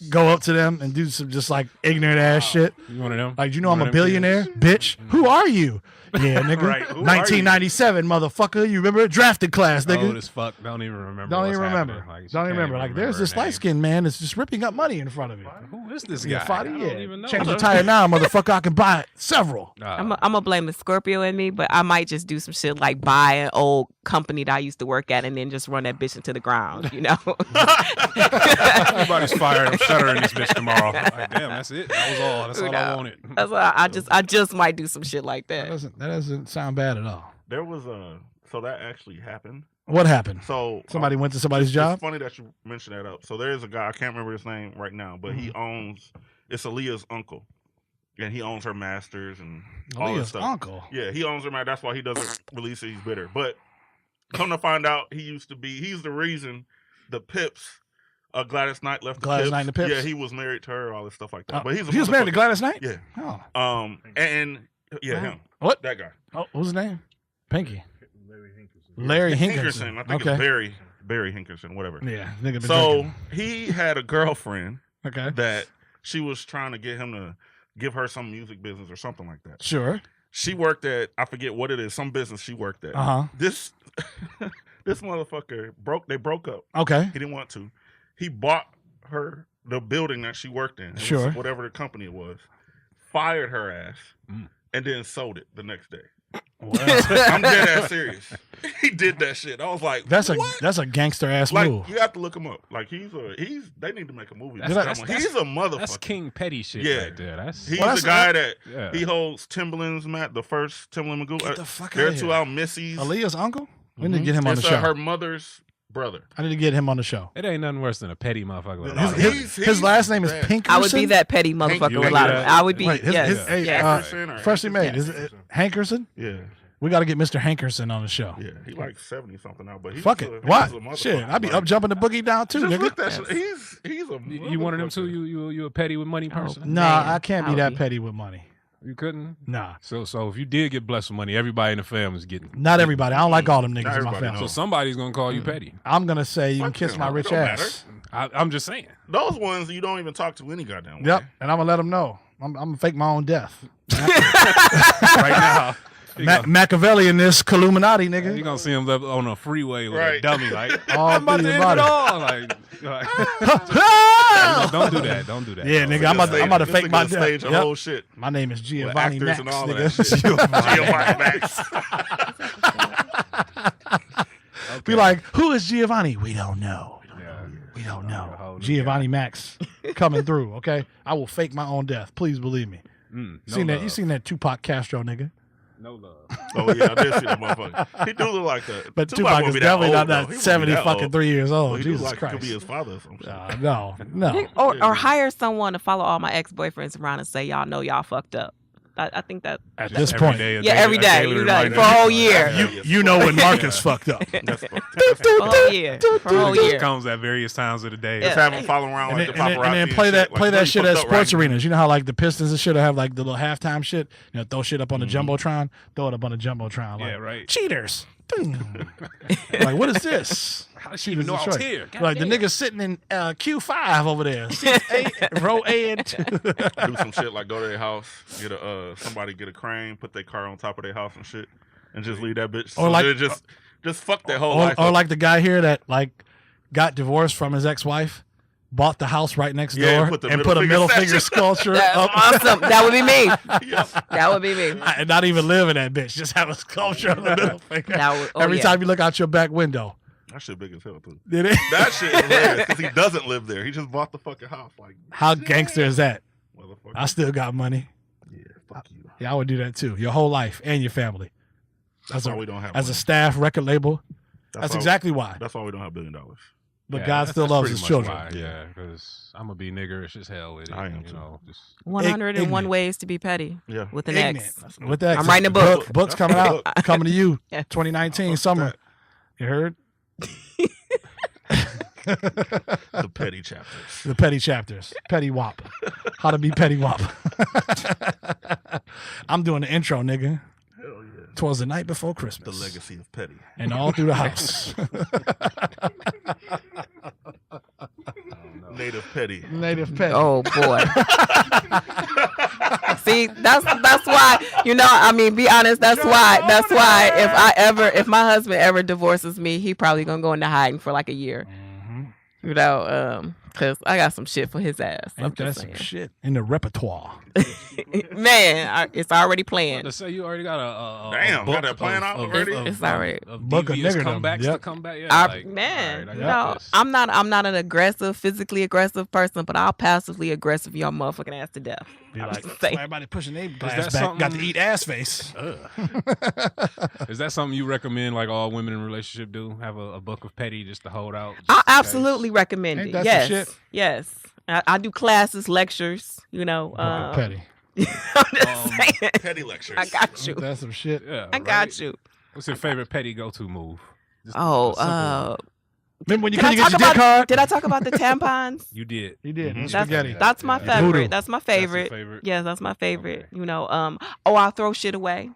go up to them and do some just like ignorant ass shit. you one of them? Like, you know You I'm one a of them billionaire? kids? Bitch, who are you? Yeah, nigga. Right, who are you? 1997, motherfucker. You remember drafted class, nigga. Old as fuck. Don't even remember. Don't what's even remember. happening. Like, she Don't even can't remember. Like, there's her this name. light skinned man that's just ripping up money in front of you. Who is this Yeah, guy? I Fadi, don't yeah. even know. Change the tire now, motherfucker. I can buy several. I'm gonna blame the Scorpio in me, but I might just do some shit like buy an old company that I used to work at and then just run that bitch into the ground, Everybody's fired. I'm shuttering this bitch tomorrow. Like, damn, that's it. That was all. That's all I wanted. That's why I just might do some shit like That that. doesn't sound bad at all. There was so that actually happened. What happened? So Somebody went to somebody's job? It's funny that you mentioned that up. So there's a guy, I can't remember his name right now, but he owns, it's Aaliyah's uncle. And he owns her masters and all this Aaliyah's stuff. uncle. Yeah, he owns her master. That's why he doesn't release it. He's bitter. But come to find out, he's the reason the Pips, Gladys Knight left the Gladys Pips. Knight and the Pips? Yeah, he was married to her, all this stuff like that. But he was married to Gladys Knight? Yeah. Oh. And yeah, him. What? That guy. Oh, what was his name? Pinky. Larry Hankerson. I think it's Barry Hankerson, whatever. Yeah, nigga been So drinking. he had a girlfriend Okay. that she was trying to get him to give her some music business or something like that. Sure. She worked at, I forget what it is, some business she worked at. Uh-huh. This this motherfucker broke up. Okay. He didn't want to. He bought her the building that she worked in. It was Sure. whatever the company it was. Fired her ass Mm. and then sold it the next day. Well, I'm dead ass serious. He did that shit. I was like, that's what? a gangster ass Like, move. you have to look him up. Like, they need to make a movie. That's- He's a motherfucker. That's King Petty shit Yeah. right there. That's He's Well, the guy that yeah. he holds Timberland's, Matt, the first Timberland Magoo. Get the fuck There out are of two here. out Missy's. Aaliyah's uncle? We need to get him on the It's, show. her mother's brother. I need to get him on the show. It ain't nothing worse than a petty motherfucker. Like, His last name is bad. Pinkerson? I would be that petty motherfucker You with a would lot do of. that? I would be. Wait, Yes. hey, yes. Hankerson or freshly made. Hankerson? Is it Hankerson? Yeah, We got to get Mr. Hankerson on the show. yeah. He like 70 something now, but he's Fuck a, it. he's What? a motherfucker. Shit, I'd be Like, up jumping the boogie down too, just nigga. look that shit. He's a you one of them too? motherfucker. You a petty with money person? Nah, Man, I can't be I'll that be. petty with money. You couldn't. Nah, So if you did get blessed with money, everybody in the family is getting. not everybody. I don't like all them niggas Not in my everybody, family. So somebody's gonna call you petty. I'm gonna say you can Fuck kiss them. my It rich don't ass. I'm just saying. Those ones you don't even talk to any goddamn way. Yep, and I'm gonna let them know. I'm gonna fake my own death. Right now, Machiavelli in this Illuminati, you nigga. gonna see him on a freeway with a Right. dummy, like All I'm about through to your end it body. all. Like, don't do that. Don't do that. Yeah, bro. nigga, I'm about to This fake nigga my gonna stage death. a Yep. whole shit. My name is With Giovanni actors Max, and all nigga. that shit. Giovanni Max. Be like, who is Giovanni? We don't know. Yeah. We don't know. Whole new Giovanni Max coming through. Okay, I will fake my own death. Please believe me. No You seen love. that? You seen that Tupac Castro nigga? No love. Oh yeah, I did see that motherfucker. He do look like that. But Tupac is definitely not that 70 fucking old. 3 years old. Well, he Jesus like Christ. He could be his father or something. No. Or hire someone to follow all my ex-boyfriends around and say, y'all know y'all fucked up. I think that at this point, every day, you know, for a whole year. You know when Marcus fucked up. That's fucked up. For a whole year. For a whole year. Comes at various times of the day. Just have him following around like the paparazzi. And then play that like, shit at sports arenas. You know how like the Pistons and shit have like the little halftime shit. You know, throw shit up on the jumbotron. Throw it up on the jumbotron. Like, Yeah, right. Cheaters. Like, what is this? How does she even know I was here? Like the nigga sitting in Q5 over there, row A and 2. Do some shit like go to their house, get somebody get a crane, put their car on top of their house and shit, and just leave that bitch. Or like just fuck their whole life. Or like the guy here that like got divorced from his ex-wife, bought the house right next door, and put a middle finger sculpture up. Awesome. That would be me. That would be me. And not even live in that bitch. Just have a sculpture of the middle finger. Every time you look out your back window. That shit big as hell too. Did it? That shit is hilarious because he doesn't live there. He just bought the fucking house. Like, how gangster is that? Motherfucker. I still got money. Yeah, fuck you. Yeah, I would do that too. Your whole life and your family. That's why we don't have as money. a staff record label. That's exactly why. That's why we don't have $1 billion. But God still loves his children. Why, yeah, because I'm gonna be niggerish as hell with it. I am you too. know, just 101 ways to be petty. Yeah. With an X. With that, I'm writing a book. Book's coming out. Coming to you. Yeah. 2019 summer. You heard? The petty chapters. The petty chapters. Petty Wop. How to be Petty Wop. I'm doing the intro, nigga. Hell yeah. 'Twas the night before Christmas. The legacy of petty. And all through the house. Native petty. Native petty. Oh boy. See, that's why, you know, I mean, be honest, that's why if my husband ever divorces me, he probably gonna go into hiding for like a year. You know, because I got some shit for his ass. Ain't that some shit in the repertoire? Man, it's already planned. to say you already got a Damn, book got that plan out already? It's already of book of devious niggerdom. comebacks Yep. to come back. Yeah, man, all you right, I got know, this. I'm not an aggressive, physically aggressive person, but I'll passively aggressive your motherfucking ass to death. Be I'm like, just saying. everybody pushing their that glass back. something- Got to eat ass face. Is that something you recommend? Like all women in a relationship do? Have a book of petty just to hold out. I just in case? absolutely recommend Ain't it. that some Yes, shit? yes. I do classes, lectures. You know, Petty. I'm just saying. Petty lectures. I got you. That's some shit. Yeah, I got you. What's your favorite petty go-to move? Just a Oh, simple Remember when you did I couldn't get talk your dick about? hard? Did I talk about the tampons? you did. You did. Mhm. Spaghetti. That's my Yeah. favorite. Voodoo. That's my That's your favorite. favorite? Yes, that's my favorite. Okay. You know, I'll throw shit away.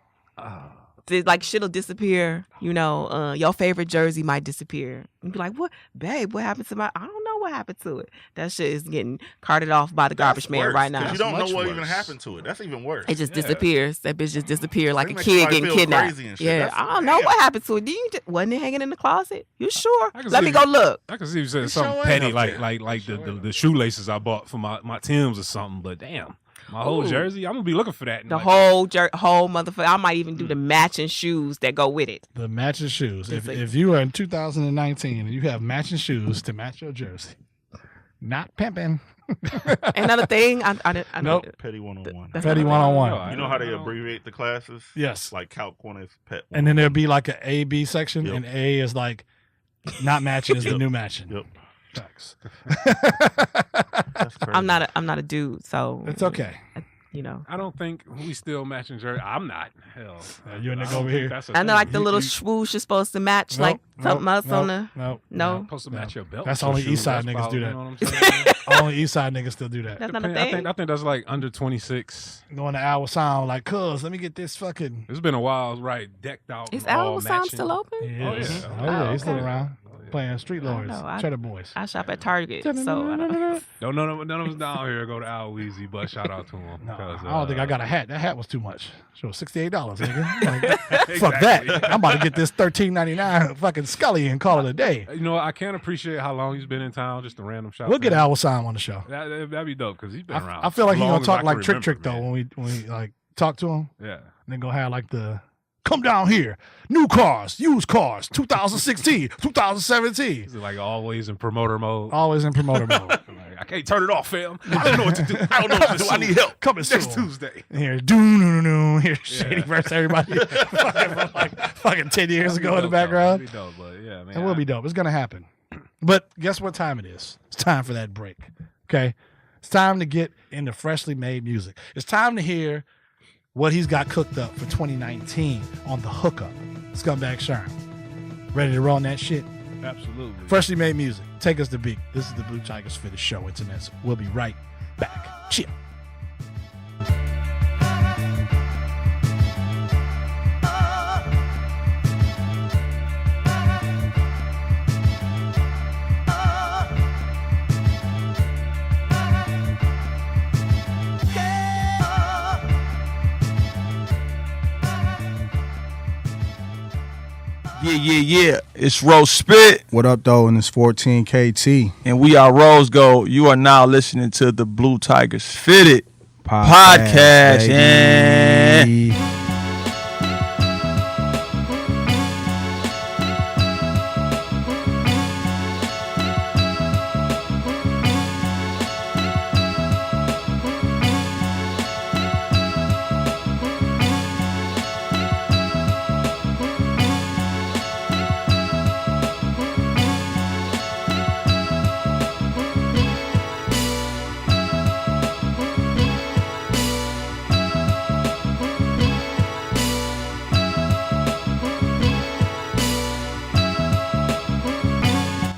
Like shit'll disappear. You know, your favorite jersey might disappear. You'd be like, "What, babe? What happened to my? I don't know what happened to it. That shit is getting carted off by the garbage man worse, right 'cause now. You don't know much what even worse. happened to it. That's even worse. It just Yeah. disappears. That bitch just disappeared like They a make kid somebody getting feel kidnapped. crazy and shit. Yeah, That's I don't know damn. what happened to it. Wasn't it hanging in the closet? You sure? I can Let see me go look. I can see you said It sure something ain't petty, up like there. like Sure ain't the shoelaces I bought for my Timbs or something. But damn, my whole Ooh. jersey, I'm gonna be looking for that. The like, whole motherfucker. I might even do the matching shoes that go with it. The matching shoes. It's like- If you are in 2019 and you have matching shoes to match your jersey, not pimping. Another thing, I Nope. Petty 101. That's Petty another thing. 101. You know how they I don't- abbreviate the classes? Yes. Like Calc 1 is pet. And then there'll be like an A, B section, Yep. and A is like not matching is the Yep. new matching. Yep. Facts. That's crazy. I'm not a dude, so It's okay. You know, I don't think we still matching jersey. I'm not. Hell, You and I nigga don't over think here. that's a I know thing. like the You- little you- swoosh is supposed to match Nope, like something nope, else on the. nope, No. nope, supposed to no. match your belt. That's for only shoes. East Side That's niggas do about- that. You know what I'm saying? Only East Side niggas still do that. That's not a Depend- thing. I think that's like under 26. Going to Iowa Sound like, cuz, let me get this fucking. It's been a while, right? Decked out. Is and all Iowa Sound matching. still open? Yeah. Oh, yeah. Oh, yeah. Oh, He's still okay. around. Oh, yeah. Playing Street I don't Lords, know. Cheddar Boys. I shop at Target, so I don't. No, none of us down here go to Al Weezy, but shout out to him. No, because, I don't think I got a hat. That hat was too much. So $68, nigga. Like, Exactly. fuck that. I'm about to get this $13.99 fucking Scully and call it a day. You know, I can't appreciate how long he's been in town. Just a random shout. We'll to get him. Iowa Sound on the show. That'd be dope because he's been around. I feel like as he's long gonna as talk I like can Trick remember, though man. when we like talk to him, Yeah. and then go have like the Come down here. New cars, used cars, 2016, 2017. Is it like always in promoter mode? Always in promoter mode. Like, I can't turn it off, fam. I don't know what to do. I don't know what to do. I need help. Coming soon. Next Tuesday. Here, doo-doo-doo-doo. Here's Shady versus everybody. fucking 10 years ago in the background. It'll be dope, but yeah, man. It will be dope. It's going to happen. But guess what time it is? It's time for that break. Okay? It's time to get into freshly made music. It's time to hear what he's got cooked up for 2019 on the hookup. Scumbag Sherm. Ready to run that shit? Absolutely. Freshly made music. Take us to beat. This is the Blue Tigers Fitted Show. Internet. We'll be right back. Chill. Yeah. It's Rose Spit. What up, though? And it's 14 KT And we are Rose Gold. You are now listening to the Blue Tigers Fitted podcast. baby.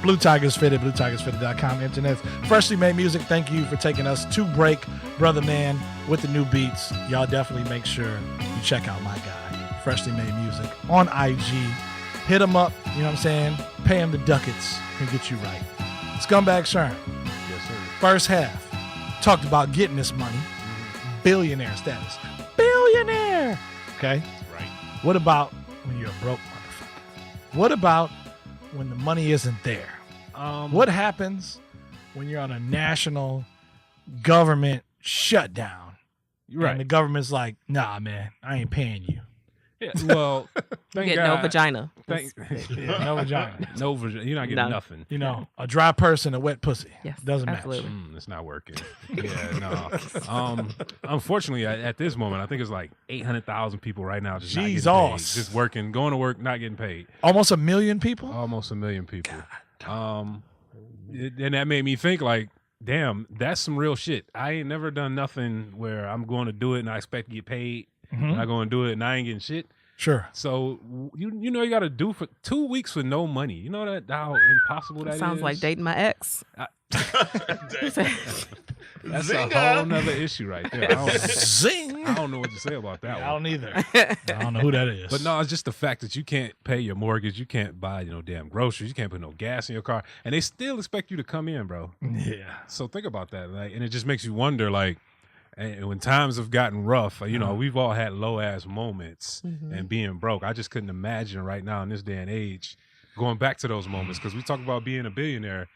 Blue Tigers Fitted, BlueTigersFitted.com. Internet. Freshly made music. Thank you for taking us to break, brother man, with the new beats. Y'all definitely make sure you check out my guy, Freshly Made Music, on IG. Hit him up, you know what I'm saying? Pay him the ducats and get you right. Scumbag Sherm. Yes, sir. First half, talked about getting this money. Billionaire status. Billionaire! Okay? Right. What about when you're a broke motherfucker? What about when the money isn't there? What happens when you're on a national government shutdown? You're right. And the government's like, nah, man, I ain't paying you. Yeah, well, You thank get God. no vagina. Yeah, no vagina. No vagina. You're not getting No. nothing. You know, a dry person, a wet pussy. Yes, Doesn't absolutely. It's not working. Yeah, no. Unfortunately, at this moment, I think it's like 800,000 people right now just not getting paid. Jesus. Just working, going to work, not getting paid. match. Almost 1 million people? Almost 1 million people. And that made me think like, damn, that's some real shit. I ain't never done nothing where I'm going to do it and I expect to get paid. And I go and do it and I ain't getting shit. Sure. So you know you got to do for 2 weeks with no money. You know how impossible that is. Sounds like dating my ex. That's a whole nother issue right there. I don't, Zing! I don't know what to say about that I one. don't either. I don't know who that is. But no, it's just the fact that you can't pay your mortgage, you can't buy damn groceries, you can't put no gas in your car, and they still expect you to come in, bro. Yeah. So think about that, like, and it just makes you wonder, like, and when times have gotten rough, you know, we've all had low ass moments and being broke. I just couldn't imagine right now in this day and age going back to those moments because we talk about being a billionaire.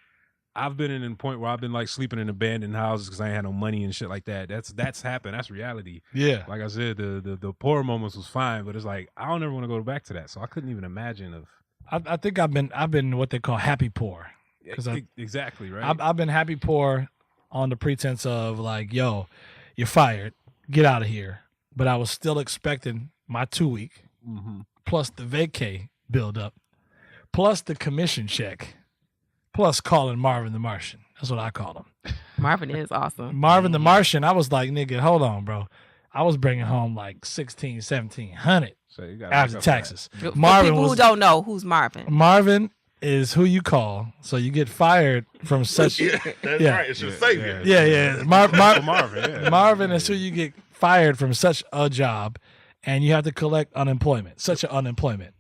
I've been in a point where I've been like sleeping in abandoned houses because I ain't had no money and shit like that. That's happened. That's reality. Yeah. Like I said, the poor moments was fine, but it's like I don't ever want to go back to that. So I couldn't even imagine of. I think I've been what they call happy poor. Exactly right. I've been happy poor on the pretense of like, yo, you're fired, get out of here. But I was still expecting my 2 week plus the vacay build up, plus the commission check, plus calling Marvin the Martian. That's what I call him. Marvin is awesome. Marvin the Martian. I was like, nigga, hold on, bro. I was bringing home like 1,600, 1,700 So you gotta after make up taxes. For Marvin people who was don't know, who's Marvin? Marvin is who you call, so you get fired from such. Yeah, that's Yeah. right. It's your savior. Yeah. Marvin. Yeah. Marvin is who you get fired from such a job, and you have to collect unemployment. Such an unemployment.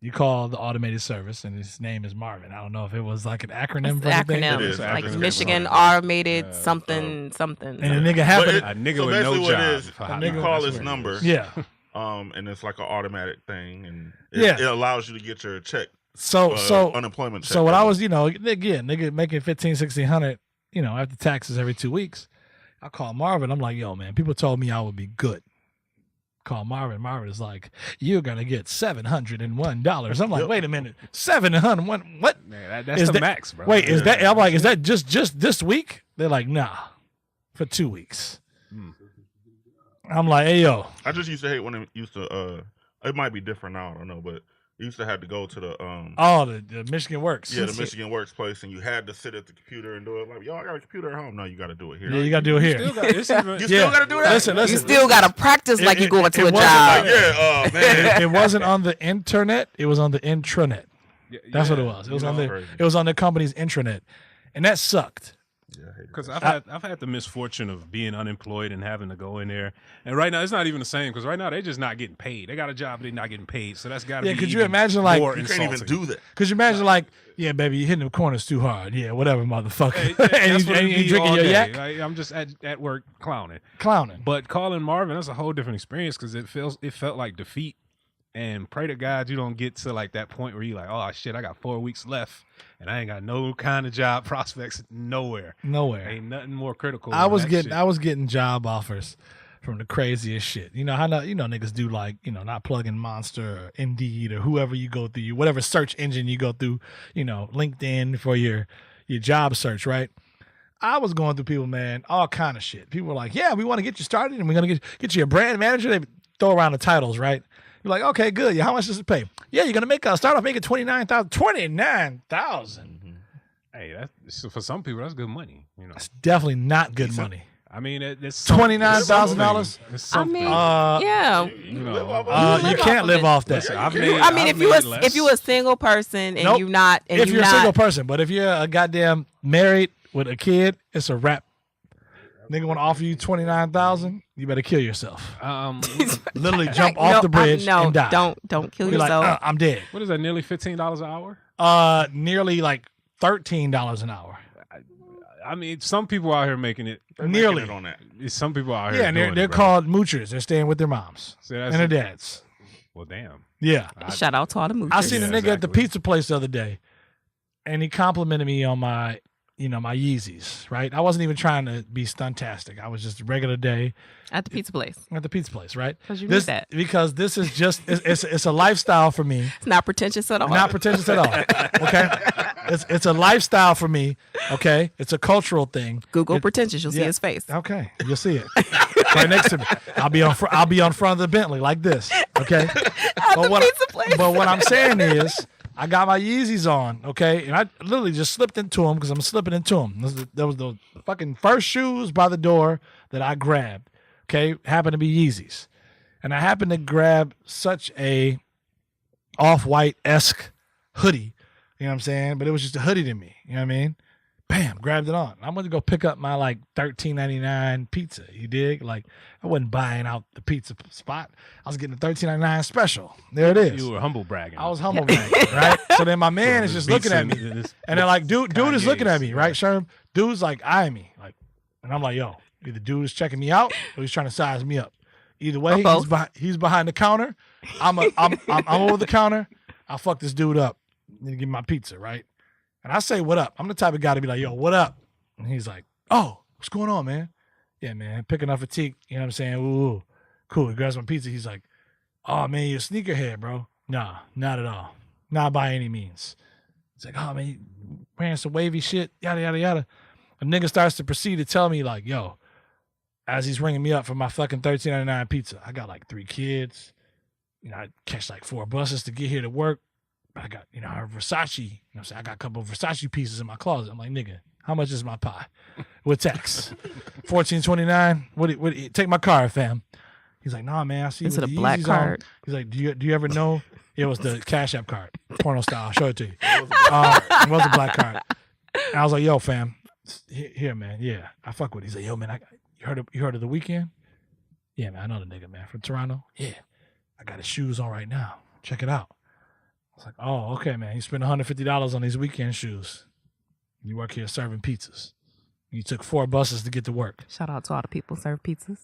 You call the automated service, and his name is Marvin. I don't know if it was like an acronym It's for anything. acronym, It is. like Acronym. Michigan Automated something. And the nigga happened. A nigga So with no basically what job. it is, for you hot nigga- call dogs. this number, Yeah. and it's like an automatic thing, and Yeah. it allows you to get your check, So unemployment check. So what I was, again, nigga making 1,500, 1,600, after taxes every 2 weeks. I call Marvin. I'm like, yo, man, people told me I would be good. Call Marvin. Marvin is like, you're gonna get $701. I'm like, wait a minute, 701? What? Man, that's the max, bro. Wait, is that? I'm like, is that just this week? They're like, nah, for 2 weeks. I'm like, hey yo. I just used to hate when it used to. It might be different now. I don't know, but you used to have to go to the the Michigan Works. Yeah, the Michigan Works place, and you had to sit at the computer and do it. Like, yo, I got a computer at home. No, you got to do it here. Yeah, you got to do it here. You still got to do that. Listen. You still got to practice like you're going to a job. Like, man. It wasn't on the internet. It was on the intranet. That's what it was. It was on the. It was on the company's intranet, and that sucked. Because I've had the misfortune of being unemployed and having to go in there, and right now it's not even the same. Because right now they're just not getting paid. They got a job, but they're not getting paid. So that's got to be. Yeah, could you imagine like you can't even do that? Could you imagine like, yeah, baby, you hitting the corners too hard. Yeah, whatever, motherfucker. Hey, and you drinking your yak. I'm just at work clowning. Clowning. But calling Marvin, that's a whole different experience because it felt like defeat. And pray to God you don't get to like that point where you're like, oh shit, I got 4 weeks left and I ain't got no kind of job prospects nowhere. Ain't nothing more critical. I was getting job offers from the craziest shit. You know how niggas do, like, not plug-in Monster or Indeed or whoever you go through, whatever search engine you go through, LinkedIn for your job search, right? I was going through people, man, all kind of shit. People were like, yeah, we want to get you started and we're gonna get you a brand manager. They throw around the titles, right? You're like, okay, good. Yeah, how much does it pay? Yeah, you're gonna start off making $29,000. $29,000. Hey, for some people that's good money. It's definitely not good money. I mean, it's $29,000. It's something. Yeah. You can't live off that. If you're a single person and you're not, and if you're a single person, but if you're a goddamn married with a kid, it's a wrap. Nigga want to offer you $29,000, you better kill yourself. Literally jump off the bridge and die. Don't kill You're yourself. Like, I'm dead. What is that? Nearly $15 an hour? Nearly like $13 an hour. I mean, some people out here making it. Nearly on that. Some people out here. Yeah, they're called moochers. They're staying with their moms and their dads. Well, damn. Yeah. Shout out to all the moochers. I seen a nigga at the pizza place the other day, and he complimented me on my Yeezys, right? I wasn't even trying to be stuntastic. I was just a regular day. At the pizza place. At the pizza place, right? Because you need that. Because this is just, it's a lifestyle for me. It's not pretentious at all. Not pretentious at all, okay? It's a lifestyle for me, okay? It's a cultural thing. Google pretentious, you'll see his face. Okay, you'll see it. Right next to me. I'll be on front of the Bentley like this, okay? At the pizza place. But what I'm saying is, I got my Yeezys on, okay? And I literally just slipped into them because I'm slipping into them. That was the fucking first shoes by the door that I grabbed, okay? Happened to be Yeezys. And I happened to grab such a off-white-esque hoodie, you know what I'm saying? But it was just a hoodie to me, you know what I mean? Bam, grabbed it on. I went to go pick up my like $13.99 pizza. You dig? Like, I wasn't buying out the pizza spot. I was getting the $13.99 special. There it is. You were humble bragging. I was humble bragging, right? So then my man is just looking at me, and they're like, "Dude is looking at me, right, Sherm? Dude's like eyeing me, like, and I'm like, yo, either dude is checking me out or he's trying to size me up. Either way, he's behind the counter. I'm over the counter. I'll fuck this dude up and give him my pizza, right? And I say, what up? I'm the type of guy to be like, yo, what up? And he's like, oh, what's going on, man? Yeah, man, picking up fatigue. You know what I'm saying? Ooh, cool. He grabs my pizza. He's like, oh, man, you're a sneakerhead, bro. Nah, not at all. Not by any means. He's like, oh, man, you wearing some wavy shit, yada, yada, yada. A nigga starts to proceed to tell me, like, yo, as he's ringing me up for my fucking $13.99 pizza, I got like 3 kids. I catch like 4 buses to get here to work. I got, a Versace, I'm saying? I got a couple of Versace pieces in my closet. I'm like, nigga, how much is my pie? With tax. $14.29. What take my card, fam. He's like, nah, man, I see you with the black Yeezys card? On. He's like, do you ever know? It was the Cash App card, porno style. I'll show it to you. It was a black card. And I was like, yo, fam, here, man. Yeah, I fuck with it. He's like, yo, man, you heard of The Weeknd? Yeah, man, I know the nigga, man, from Toronto. Yeah, I got his shoes on right now. Check it out. I was like, oh, okay, man. You spent $150 on these Weeknd shoes. You work here serving pizzas. You took 4 buses to get to work. Shout out to all the people serve pizzas.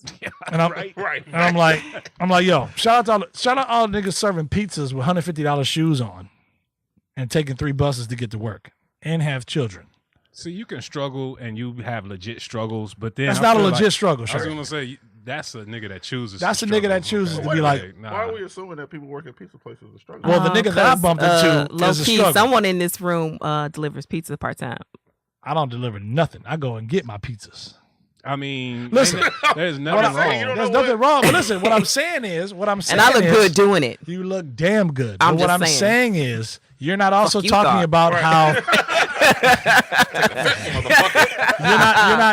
And I'm right. And I'm like, yo, shout out all the niggas serving pizzas with $150 shoes on, and taking 3 buses to get to work and have children. So you can struggle and you have legit struggles, but then that's not a legit struggle. I was going to say that's a nigga that chooses. That's to a nigga struggle. that chooses to Wait be a like. minute. Why are we assuming that people work at pizza places are struggling? Well, the nigga that I bumped into low is a key, struggle. someone in this room delivers pizza part time. I don't deliver nothing. I go and get my pizzas. I mean, Listen, there's I'm nothing saying, you wrong. don't There's know nothing wrong. But listen, what I'm saying is, And I look good doing it. You look damn good. I'm But what just I'm saying. saying is, you're not also you talking thought. about how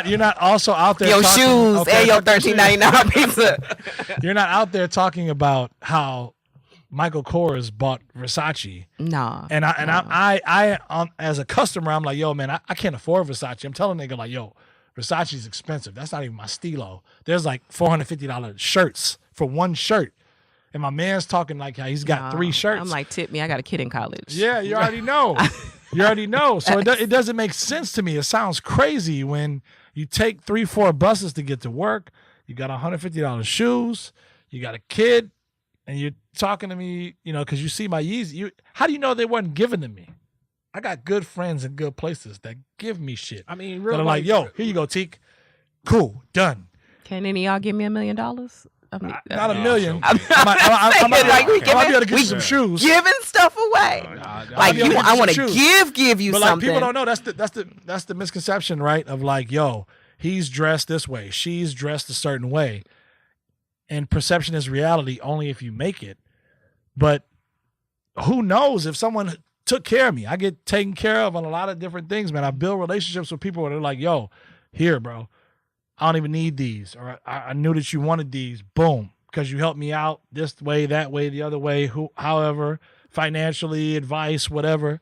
you're not also out there Your talking, shoes okay, and your fuck your shoes. $13.99 pizza. You're not out there talking about how Michael Kors bought Versace. Nah. And I as a customer, I'm like, yo, man, I can't afford Versace. I'm telling nigga like, yo, Versace's expensive. That's not even my stilo. There's like $450 shirts for one shirt. And my man's talking like how he's got 3 shirts. I'm like, tip me. I got a kid in college. Yeah, you already know. You already know. So it doesn't make sense to me. It sounds crazy when you take 3-4 buses to get to work. You got $150 shoes. You got a kid. And you're talking to me, you know, because you see my Yeezy. How do you know they weren't given to me? I got good friends in good places that give me shit. I mean, That real are like, yo, here you go, Teak. Cool, done. Can any of y'all give me $1 million? I mean, Not $1 million. I'm I might like, we be able to get you we some shoes. giving stuff away. Like be able to get I want some to shoes. give you But like something. people don't know that's the misconception, right? Of like, yo, he's dressed this way, she's dressed a certain way, and perception is reality only if you make it. But who knows if someone took care of me? I get taken care of on a lot of different things, man. I build relationships with people where they're like, yo, here, bro, I don't even need these, or I knew that you wanted these. Boom, because you helped me out this way, that way, the other way. However, financially, advice, whatever.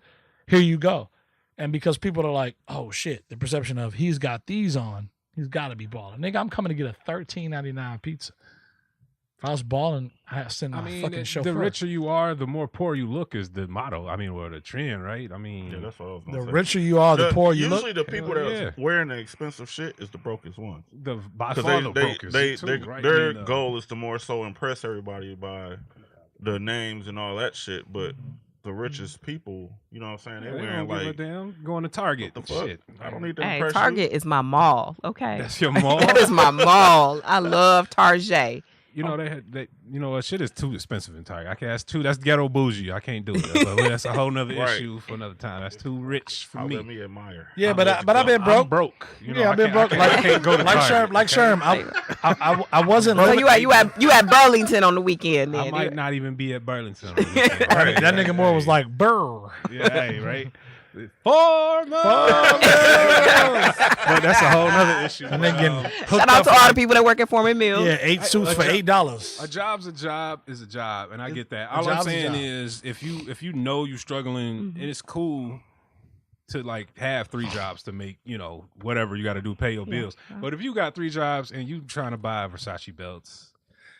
Here you go. And because people are like, oh shit, the perception of he's got these on, he's got to be balling. Nigga, I'm coming to get a $13.99 pizza. If I was balling, I send my fucking chauffeur. The richer you are, the more poor you look is the motto. I mean, or the trend, right? I mean, Yeah, that's what I was The gonna say. richer you are, the poorer you look. Usually the people Hell that's yeah. wearing the expensive shit is the brokest ones. by 'Cause far the brokest. too, right? their I mean, goal is to more so impress everybody by the names and all that shit. But the richest people, you know what I'm saying? they They're don't wearing give a like, damn. Going to Target. what the fuck? Shit. I don't need to Hey, impress Target is my mall. Okay. That's your mall. That is my mall. I love Target. You know you know what? Shit is too expensive in Target. I can't. That's too. That's ghetto bougie. I can't do it. But that's a whole nother Right. issue for another time. That's too rich for I'll me. let me admire. Yeah, I'll but let you I've go. been broke. I'm broke. You know, Yeah, I've been broke. I can't go to like Target. Sherm. I wasn't. So living- you at Burlington on the weekend I then. might not even be at Burlington. On the weekend. Right, that nigga Moore was like, burr. yeah, hey, right. 4 months. But that's a whole nother issue. And then getting Shout hooked out up to all the for, people that work at Foreman Mills. yeah, 8 suits for a $8. job's a job is a job, and I get that. A All I'm job's a saying job. is, if you know you're struggling, and it's cool to like have 3 jobs to make, you know, whatever you got to do, pay your bills. But if you got 3 jobs and you trying to buy Versace belts,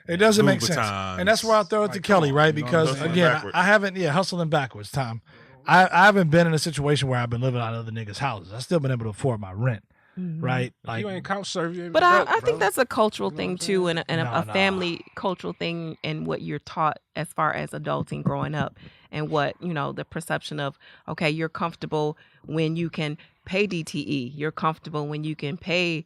It doesn't make Louboutins, sense. And that's where I throw it to like, Kelly, come right? on, you know, Because hustling again, backwards. I haven't, hustling backwards, Tom. I haven't been in a situation where I've been living out of other niggas' houses. I've still been able to afford my rent, right? if you ain't couch surfing, you ain't But broke, I think bro. that's a cultural You know thing what I'm too, and Nah, a family cultural thing, and what you're taught as far as adulting growing up, and what, you know, the perception of, okay, you're comfortable when you can pay DTE, you're comfortable when you can pay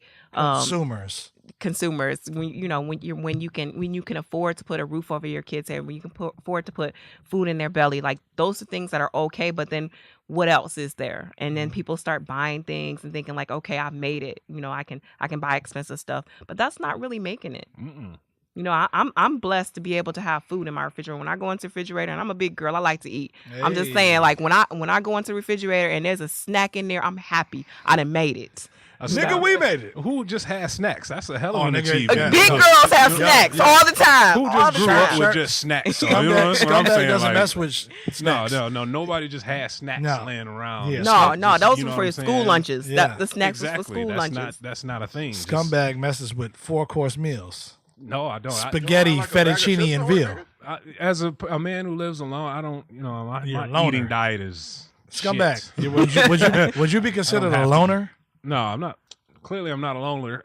consumers, when you can afford to put a roof over your kids' head, when you can afford to put food in their belly. Like, those are things that are okay, but then what else is there? And then people start buying things and thinking like, okay, I've made it, you know, I can buy expensive stuff, but that's not really making it. You know, I'm blessed to be able to have food in my refrigerator. When I go into the refrigerator, and I'm a big girl, I like to eat. I'm just saying, like, when I go into the refrigerator and there's a snack in there, I'm happy I done made it. Nigga, we made it. Who just had snacks? That's a hell of an nigga, achievement. yeah. Big girls have snacks all the time. Who all just the grew up time. with just snacks? So, you know what I'm Scumbag saying? doesn't Like, mess with snacks. no. Nobody just had snacks No. laying around. Yeah. No, those You were know for what your I'm school saying? lunches. Yeah. The snacks was Exactly. for school That's lunches. That's not a thing. Just- Scumbag messes with 4-course meals. No, I don't. Spaghetti, like a bag of fettuccine, chips and or veal. As a man who lives alone, I don't. You know, my You're a loner. eating diet is Scumbag. shit. Would you be considered a have to. loner? No, I'm not clearly I'm not a loner.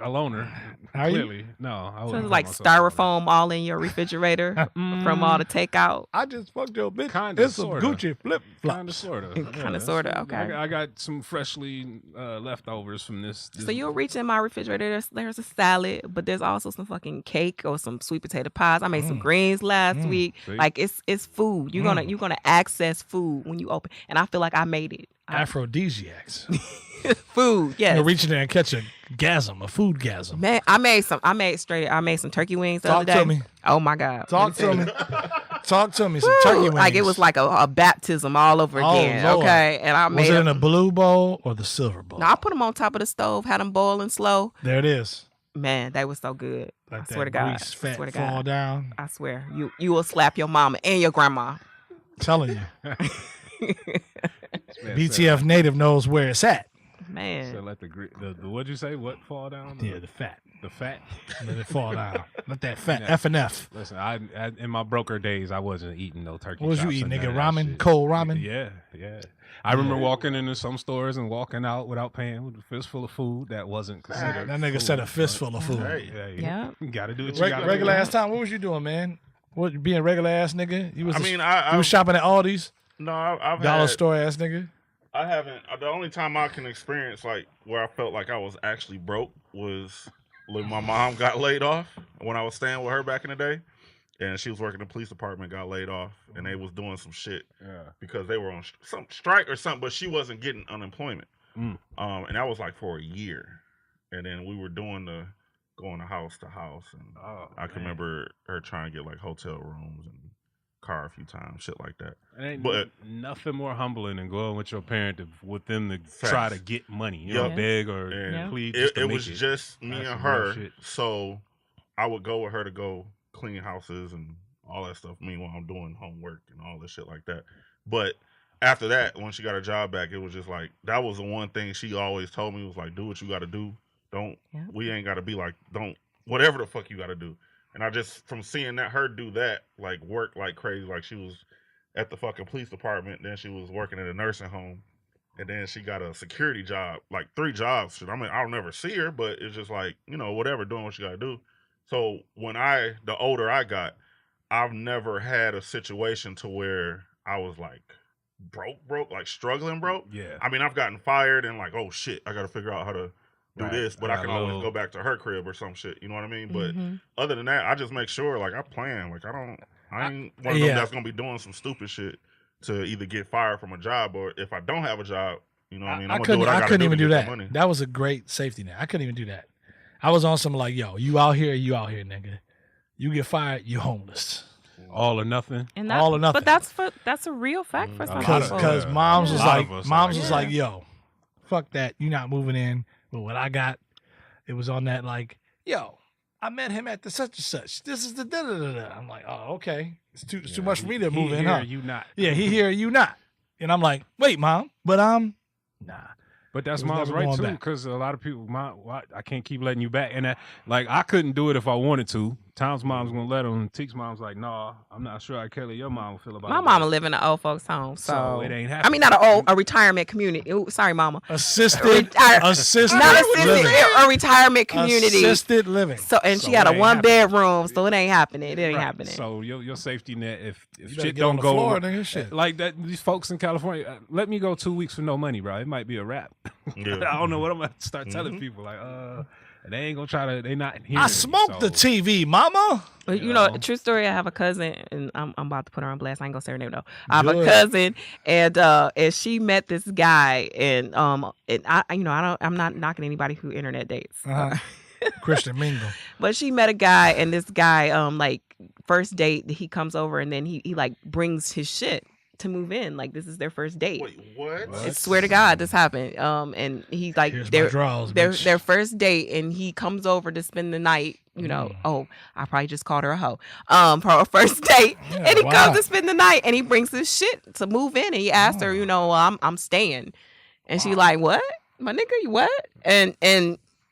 Are you? Clearly, no. I So wouldn't it's call like myself a loner. styrofoam all in your refrigerator from all the takeout. I just fucked your bitch. Kinda, It's some sorta. Gucci flip Kind of, flops. sort of. Kinda, sorta, okay. I got some freshly leftovers from this. So you'll reach in my refrigerator. There's a salad, but there's also some fucking cake or some sweet potato pies. I made some greens last week. See? Like it's food. You're gonna access food when you open. And I feel like I made it. Aphrodisiacs. Food, yes. You'll reach in there and catch a food gasm. Man, I made some turkey wings the Talk other day. to me. Oh my God. Talk to me. Talk to me. Some turkey wings. Like it was like a baptism all over Oh, again. Lord. Okay. And I made Was it in them. a blue bowl or the silver bowl? No, I put them on top of the stove, had them boiling slow. There it is. Man, they were so good. Like I that swear to God. grease fat I swear to fall God. down. I swear. You will slap your mama and your grandma. Telling you. Man, BTS Native knows where it's at. Man. So let the what'd you say? What fall down? Yeah, the fat. The fat. Let it fall down. Let that fat Yeah. F and F. Listen, I in my broker days, I wasn't eating no turkey. What was you chops eating, and nigga? none of that Ramen? shit. Cold ramen? Yeah. I remember walking into some stores and walking out without paying with a fistful of food that wasn't considered. That nigga food, said a but- fistful of food. Hey, Yeah. You gotta do what you gotta Regular do. ass time. What was you doing, man? What being regular ass nigga? You was I a- mean, you I was shopping at Aldi's, I've dollar had, store ass nigga. I haven't. The only time I can experience like where I felt like I was actually broke was when my mom got laid off when I was staying with her back in the day, and she was working in the police department, got laid off, and they was doing some shit Yeah. because they were on some strike or something, but she wasn't getting unemployment. Mm. And that was like for a year, and then we were doing going house to house, and Oh, I can man. remember her trying to get like hotel rooms and car a few times, shit like that. It ain't But- nothing more humbling than going with your parent with them to Facts. try to get money. You know, Yep. beg or And Yeah. plead. It, just to it make was just me That's and some real her, shit. so I would go with her to go clean houses and all that stuff. Meanwhile, I'm doing homework and all this shit like that. But after that, when she got her job back, it was just like that was the one thing she always told me was like, do what you got to do. Don't Yeah. we ain't got to be like don't whatever the fuck you got to do. And I just from seeing her do that, like work like crazy, like she was at the fucking police department, then she was working at a nursing home, and then she got a security job, like 3 jobs. Shit, I mean, I'll never see her, but it's just like, whatever, doing what you gotta do. So when the older I got, I've never had a situation to where I was like broke, like struggling broke. Yeah. I mean, I've gotten fired and like, oh shit, I gotta figure out how to do Right. this, but I I got can a always little- go back to her crib or some shit. You know what I mean? But Mhm. other than that, I just make sure like I plan. Like I ain't one of yeah. them that's gonna be doing some stupid shit to either get fired from a job or if I don't have a job, you know what I mean? I'm gonna do what I gotta couldn't do even to do get that. the money. That was a great safety net. I couldn't even do that. I was on some like, yo, you out here, nigga. You get fired, you homeless. All or nothing. And All or nothing. But that's a real fact for some lot of- people. Because Yeah. moms A was lot like, of us moms are was like like, yo, fuck that. You not moving in. But what I got, it was on that like, yo, I met him at the such and such. This is the da da da da. I'm like, oh, okay. It's too much for me to move in, here, huh? You not. Yeah, he here, you not. And I'm like, wait, mom, but nah. But that's It was mom's never right going too, back. because a lot of people, I can't keep letting you back, and that, like I couldn't do it if I wanted to. Tom's mom's gonna let him. Teek's mom's like, nah, I'm not sure how Kelly your mom will feel about it. My mama live in an old folks home, So it ain't I happening. mean, not a retirement community. Ooh, sorry, mama. Assisted Retire- assisted Not assisted, living. a retirement community. Assisted living. So and So she had it a ain't 1 happening. bedroom, so it ain't happening. It ain't Right. happening. So your safety net, if You better shit get on don't the go floor, right- nigga, shit. like that, these folks in California, let me go 2 weeks for no money, bro. It might be a wrap. Yeah. I don't know what I'm gonna start telling people. Like, they ain't gonna try to. They not hearing I me, smoked the so- TV, mama. But You you know, know? true story. I have a cousin, and I'm about to put her on blast. I ain't gonna say her name though. I have a Good. cousin, and she met this guy, and I'm not knocking anybody who internet dates. Uh-huh. Christian Mingle. But she met a guy, and this guy, like first date, he comes over, and then he like brings his shit to move in. Like this is their first date. Wait, what? What? I swear to God, this happened. And he's like Here's my draws, bitch. their first date, and he comes over to spend the night. You know, oh, I probably just called her a hoe. For a first date, Yeah, and he wow. comes to spend the night, and he brings his shit to move in, and he asked her, you know, I'm staying, and she like, what, my nigga, you what? And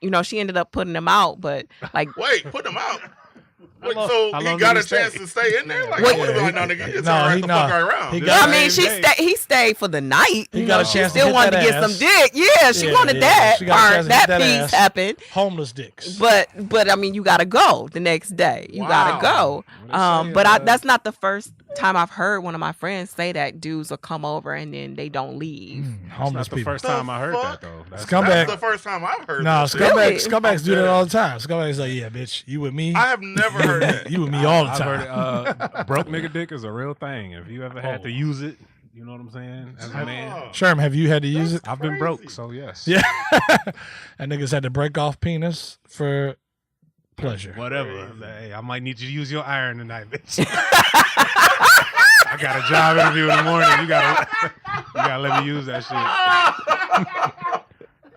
you know, she ended up putting him out, but like, Wait, put them out. Wait, long- so how he long got did a he stay? chance to stay in there? Like, Wait, I would have been like, no, nigga, it's no, all right. he- The no. fuck right around. He This got- I mean, Hey. he stayed for the night. He you got a know. chance She to still hit wanted that to get ass. some dick. Yeah, she Yeah, wanted yeah. that. She got a chance to hit That that piece ass. happened. Homeless dicks. But I mean, you gotta go the next day. You gotta go. That's not the first time I've heard one of my friends say that dudes will come over and then they don't leave. Homeless That's the people. first time I heard that though. That's Scumbag. That's the first time I've heard No, that shit. scumbags do that all the time. Scumbags like, yeah, bitch, you with me? I have never heard that. You with me all the I've time. heard it. Broke nigga dick is a real thing. If you ever had to use it, you know what I'm saying? As a man, Sherm, have you had to use it? I've been broke, so yes. Yeah. And niggas had to break off penis for pleasure. Whatever. Hey, I might need you to use your iron tonight, bitch. I got a job interview in the morning. You gotta let me use that shit.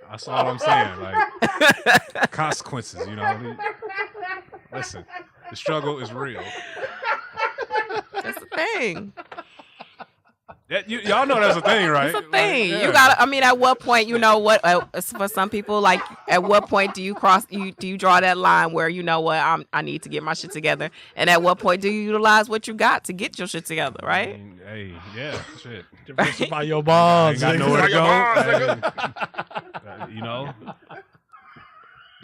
That's all I'm saying. Like consequences, you know. Listen, the struggle is real. That's the thing. Y'all know that's a thing, right? It's a thing. Like, yeah. You gotta. I mean, at what point, you know what? For some people, like, at what point do you draw that line where you know what? I need to get my shit together, and at what point do you utilize what you got to get your shit together, I right? mean, hey, yeah, shit. Just by your I bonds. ain't got nigga. nowhere to Like go. You know.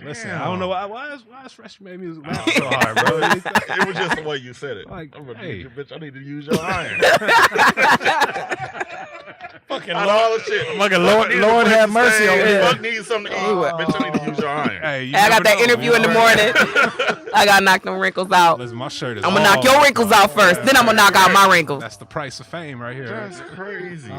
Listen, I don't know why is fresh made me laugh so hard, bro. It was just the way you said it. Like, I'm gonna hey. need you, bitch. I need to use your iron. Fucking Out of Lord, all the shit. fucking Fuck Lord, needs a Lord place have to mercy stay. over here. Fuck needs something to eat. Bitch, I need to use your iron. Hey, you I got never that know, interview in the man. morning. I gotta knock them wrinkles out. Listen, my shirt is I'm gonna knock your wrinkles out first, then I'm gonna knock out my wrinkles. That's the price of fame right here. That's crazy.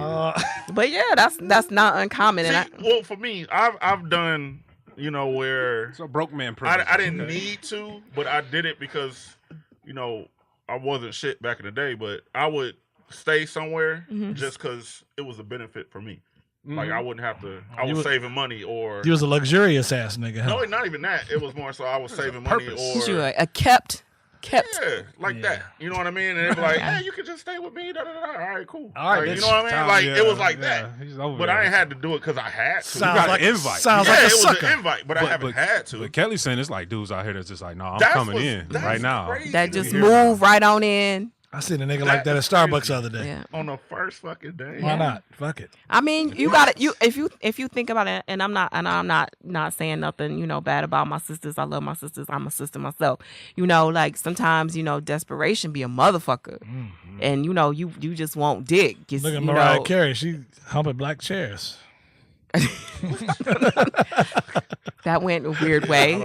But yeah, that's not uncommon. And See, well, for me, I've done, you know, where So broke man privilege. I didn't need to, but I did it because, you know, I wasn't shit back in the day, but I would stay somewhere just because it was a benefit for me. Like, I wouldn't have to, I You was was- saving money or. You was a luxurious ass nigga, huh? No, not even that. It was more so I was saving money purpose. or. you a kept. Yeah, like that. You know what I mean? And they'd be like, hey, you can just stay with me. Da, da, da. All right, cool. All right, Like, you bitch. know what I mean? Like, it was like yeah, that. he's over But there. I ain't had to do it because I had to. Sounds got like an invite. Sounds yeah, like a it was sucker. an invite, but I haven't had to. But Kelly's saying it's like dudes out here that's just like, no, I'm That's coming what's- in that's right now. crazy That to just hear. move right on in. I seen a nigga like that at is Starbucks crazy. the other day. Yeah. On the first fucking day. Why not? Fuck it. I mean, you got to if you think about it, and I'm not saying nothing, you know, bad about my sisters. I love my sisters. I'm a sister myself. You know, like sometimes, you know, desperation be a motherfucker, and you know, you just won't dick. It's, Look at you Mariah know, Carey. She humping black chairs. that went a weird way.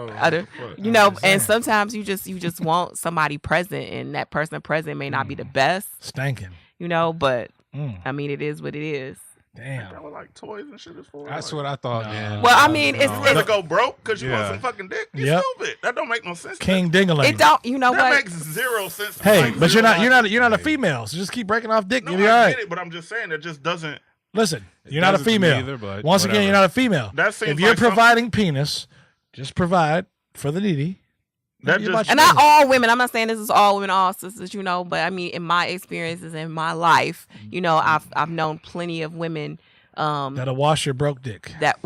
You know, and sometimes you just want somebody present, and that person present may not be the best. Stankin'. You know, but Mm. I mean, it is what it is. Damn. That was like toys and shit is for. That's like, what I thought, man. Well, I mean, it's You want to go broke because you want Yeah. some fucking dick? You Yep. stupid. That don't make no sense. King Dingaling. it don't. You know That what? makes zero sense. Hey, Like, but you're zero. not a female. So just keep breaking off dick. No, You'll be I all get right. it, but I'm just saying it just doesn't. Listen, you're not a doesn't to me female. either, but Once again, whatever. you're not a female. That seems If you're like some- providing penis, just provide for the needy. That You're just- about And your not business. all women. I'm not saying this is all women, all sisters, you know. But I mean, in my experiences in my life, you know, I've known plenty of women That'll wash your broke dick. that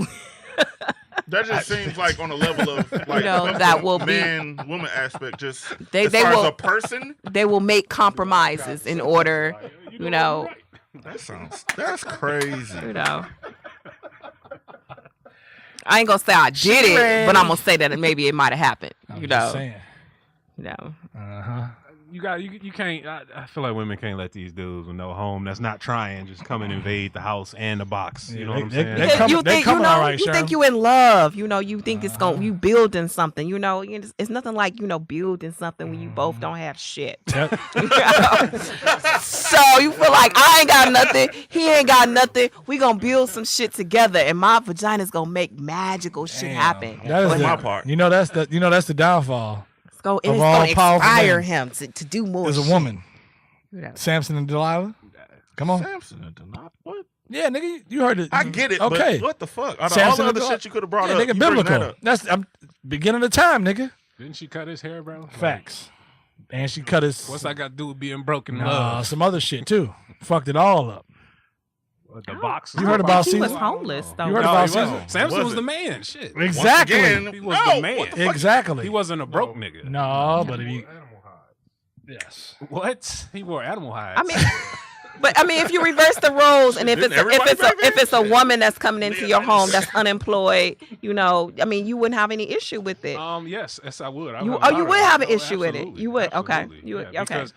That just seems like on a level of like know, fuck that the will be- man woman aspect. Just They- as they far will- as a person. they will make compromises in order, you know, That's crazy. you know. I ain't gonna say I did it, but I'm gonna say that maybe it might have happened. I'm You just know, saying. you know. Uh-huh. You can't. I feel like women can't let these dudes with no home that's not trying just come and invade the house and the box. You know what I'm saying? They come- you think you coming know all right, you Sherm. think you in love, you know, you think it's going you building something, you know, it's nothing like, you know, building something when you both don't have shit. Yep. So you feel like I ain't got nothing, he ain't got nothing, we gonna build some shit together and my vagina's gonna make magical shit happen. That is For my the, part. You know that's the downfall. It's gonna, and Of it's all gonna powerful inspire men. him to do more Is a shit. woman. You know. Samson and Delilah. Come on. Samson and Delilah. What? Yeah, nigga, you heard it. I get it. Okay. But what the fuck? Out of all Samson the and other Delilah. shit you could have brought Yeah, up, nigga, you bring that biblical. up. That's beginning of time, nigga. Didn't she cut his hair, bro? Like, Facts. And she cut his. What's that got to do with being broken in Nah, love? some other shit too. Fucked it all up. The box. You heard about he was Caesar? homeless though. You heard No, about he Caesar? wasn't. Samson was Was the it? man. Shit. Exactly. Once again, He was no, the man. what the fuck? Exactly. He wasn't a broke nigga. No, but if you Yes. What? He wore animal hides. I mean, but I mean, if you reverse the roles, and if Didn't it's everybody back if then? it's a woman that's coming into your Yeah, home that's unemployed, you know, I mean, you wouldn't have any issue with it. Yes, I would. You would have an issue with it. You would. Okay. Absolutely. You would. Yeah, okay. because,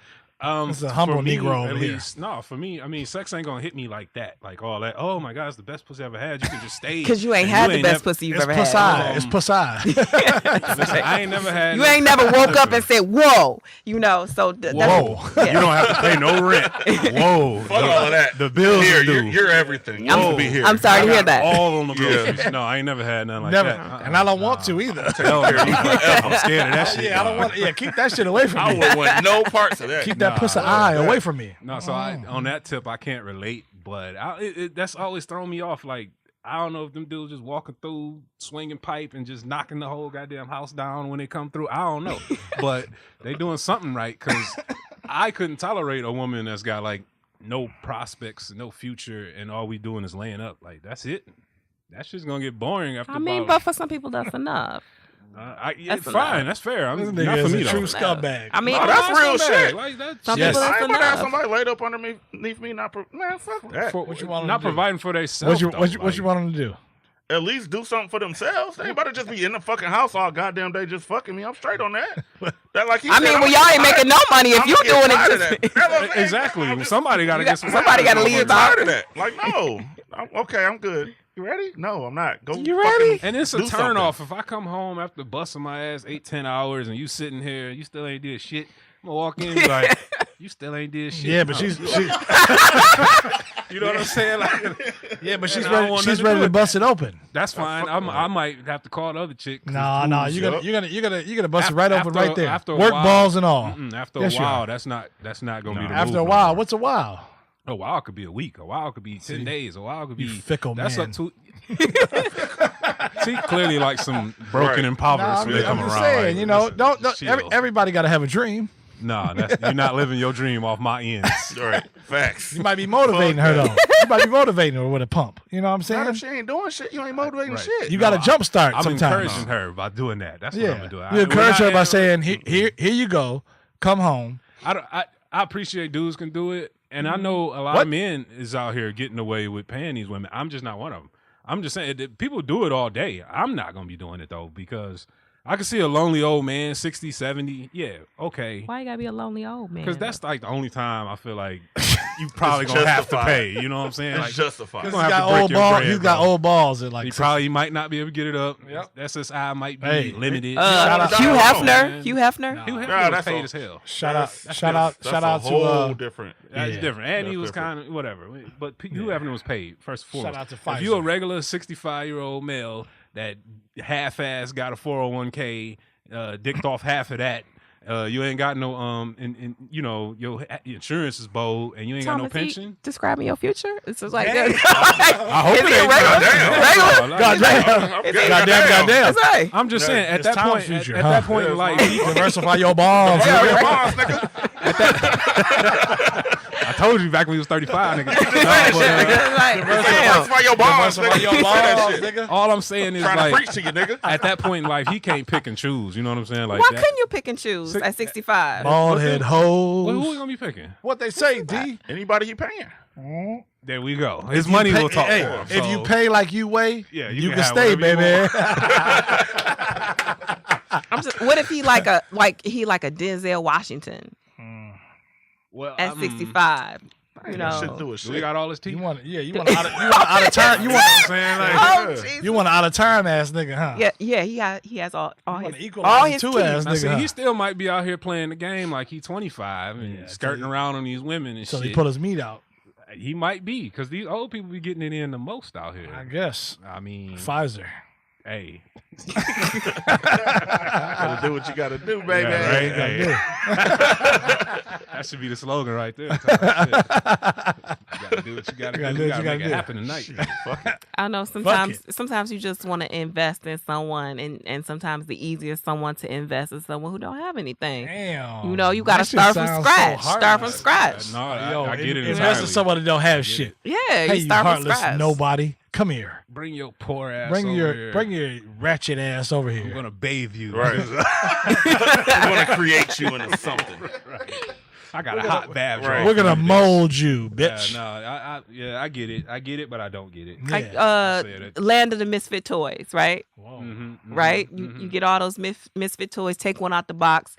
It's a humble for me, Negro at over here. least, no, for me, I mean, sex ain't gonna hit me like that, like all that. Oh my God, it's the best pussy I ever had. You can just stay Because you ain't had the best pussy you've It's ever pussy. had. It's pussy. Listen, I ain't never had. You ain't never woke up and said, "Whoa," you know. So Whoa. You don't have to pay no rent. Whoa, Fuck all of that. The bills Here, are due. you're everything. You have to be here. I'm sorry to hear got that. all on the groceries. No, I ain't never had nothing like Never. that. And I don't want to either. Hell no. I'm scared of that shit. Yeah, I don't want. Yeah, keep that shit away from I me. would want no parts of that. Keep that pussy eye away from me. No, so on that tip, I can't relate, but that's always thrown me off. Like, I don't know if them dudes just walking through, swinging pipe, and just knocking the whole goddamn house down when they come through. I don't know, but they doing something right, because I couldn't tolerate a woman that's got like no prospects, no future, and all we doing is laying up. Like, that's it. That shit's gonna get boring after. I mean, about, but for some people, that's enough. it's that's fine. enough. That's fair. This Not nigga for is me a though. true scumbag. I mean, No, that's real Scumbag. shit. Like, that's Some Yes. people I that's ain't about to have enough. somebody laid up underneath me. Man, fuck that. for, What you want 'em not to do? providing for themselves. What you want them to do? At least do something for themselves. They ain't about to just be in the fucking house all goddamn day just fucking me. I'm straight on that. That like he I said, mean, I'm well, gonna y'all get ain't making no tired- money if I'm you gonna get doing it. tired of Just that. That's what I'm saying. Exactly. I'm just- Somebody got to get some. somebody gotta I'm leave getting out. tired of that. Like, no. Okay, I'm good. You ready? No, I'm not. Go. You ready? And it's a do turn something. off if I come home after busting my ass 8-10 hours and you sitting here, you still ain't did shit. I'm gonna walk in and be like, you still ain't did shit. Yeah, but No. she's you know what I'm saying? Like, yeah, but she's And I don't ready. want She's nothing ready do to with bust it open. that's fine. I might have to call the other chick. 'cause No, it's no, cool, you're gonna bust it Af- right open after- right there. after a Work while- balls and all. After Yes, a you while, are. that's not gonna be the After move a no while, more. what's a while? A while could be a week. A while could be 10 days. A while could be You fickle that's man. up to. See, clearly like some broken Right. impoverished when they come I'm just around. saying, like, you know, don't chill. everybody got to have a dream. Nah, you're not living your dream off my ends. All right. Facts. You might be motivating her though. You might be motivating her with a pump. You know what I'm Not saying? if she ain't doing shit. You ain't motivating Right. shit. You got to jump start I'm sometimes. encouraging her by doing that. That's what I'm Yeah, gonna do. you encourage her by I- saying, "Here you go, come home." I appreciate dudes can do it, and I know a lot What? of men is out here getting away with paying these women. I'm just not one of them. I'm just saying that people do it all day. I'm not gonna be doing it though, because I can see a lonely old man, 60, 70. Yeah, okay. Why you gotta be a lonely old man? Because that's like the only time I feel like you probably It's gonna have to justified. pay. You know what I'm saying? It's Like, justified. He's He's gonna have got to break old your balls. bread, He's got bro. old balls at like. he 60. probably might not be able to get it up. Yep. SSI might be Hey, limited. shout out- Hugh Shout out- Hefner. man. Hugh Hefner. Hugh Hefner Nah, was that's paid all. as hell. Shout out That's to a whole different. That's Yeah. different. And he That's was different. kind of whatever. But Hugh Hefner was paid first and Shout foremost. out to If you a Pfizer. regular 65-year-old male that half-ass got a 401k, dicked off half of that, you ain't got no and you know your insurance is bold and you ain't got no Thomas, he pension. describing your future. It's just like Damn. I hope Is it he ain't regular? Goddamn. Goddamn. That's right. I'm just saying at It's that Tom's point, future, at huh? that point in life, Diversify your balls. Yeah, nigga. your boss, nigga. I told you back when he was 35, nigga. Diversify your boss, Diversify nigga. your Say that balls, shit. nigga. All I'm saying is Trying to like preach to you, nigga. at that point in life, he can't pick and choose. You know what I'm saying? Like Why that. couldn't you pick and choose at 65? Bald head Well, who we hoes. gonna be picking? What they say, D? Anybody you paying? There we go. His money You pay- will talk hey, for him. if so- you pay like you weigh, Yeah, you can can have stay, whatever you baby. I'm just. What if he like a Denzel Washington well, at 65? You That shit know. through his we shit. got all his teeth. you want out of time. You want I'm saying like, Oh, Yeah. Jesus. you want an out of time ass nigga, huh? Yeah. He has all You want his an equal all his two teeth. ass now, see, nigga. he Huh? still might be out here playing the game like he's 25 and Yeah, skirting around on these women and So shit. he pull his meat out. He might be because these old people be getting it in the most out here. I guess I mean, Pfizer. hey, Gotta do what you gotta do, baby. yeah, right? Hey. That should be the slogan right there. Shit. do what you gotta You gotta do. do You what you gotta make gotta it do. happen tonight. Fuck it. I know sometimes you just want to invest in someone, and sometimes the easiest someone to invest is someone who don't have anything. Damn. You know, you got to That shit start from sounds scratch. so Start from heartless. scratch. No, Yo, I get it invest in entirely. someone that don't have shit. Yeah, Hey, you you start from heartless scratch. nobody. Come here. Bring your poor ass Bring over here. your ratchet ass over I'm here. gonna bathe you. Right. I'm gonna create you into something. I got a hot bath. Right. draw We're for gonna you today. mold you, bitch. I get it. I get it, but I don't get it. Like Yeah. said it. Land of the Misfit Toys, right? Whoa. Right? You get all those Misfit toys, take one out the box,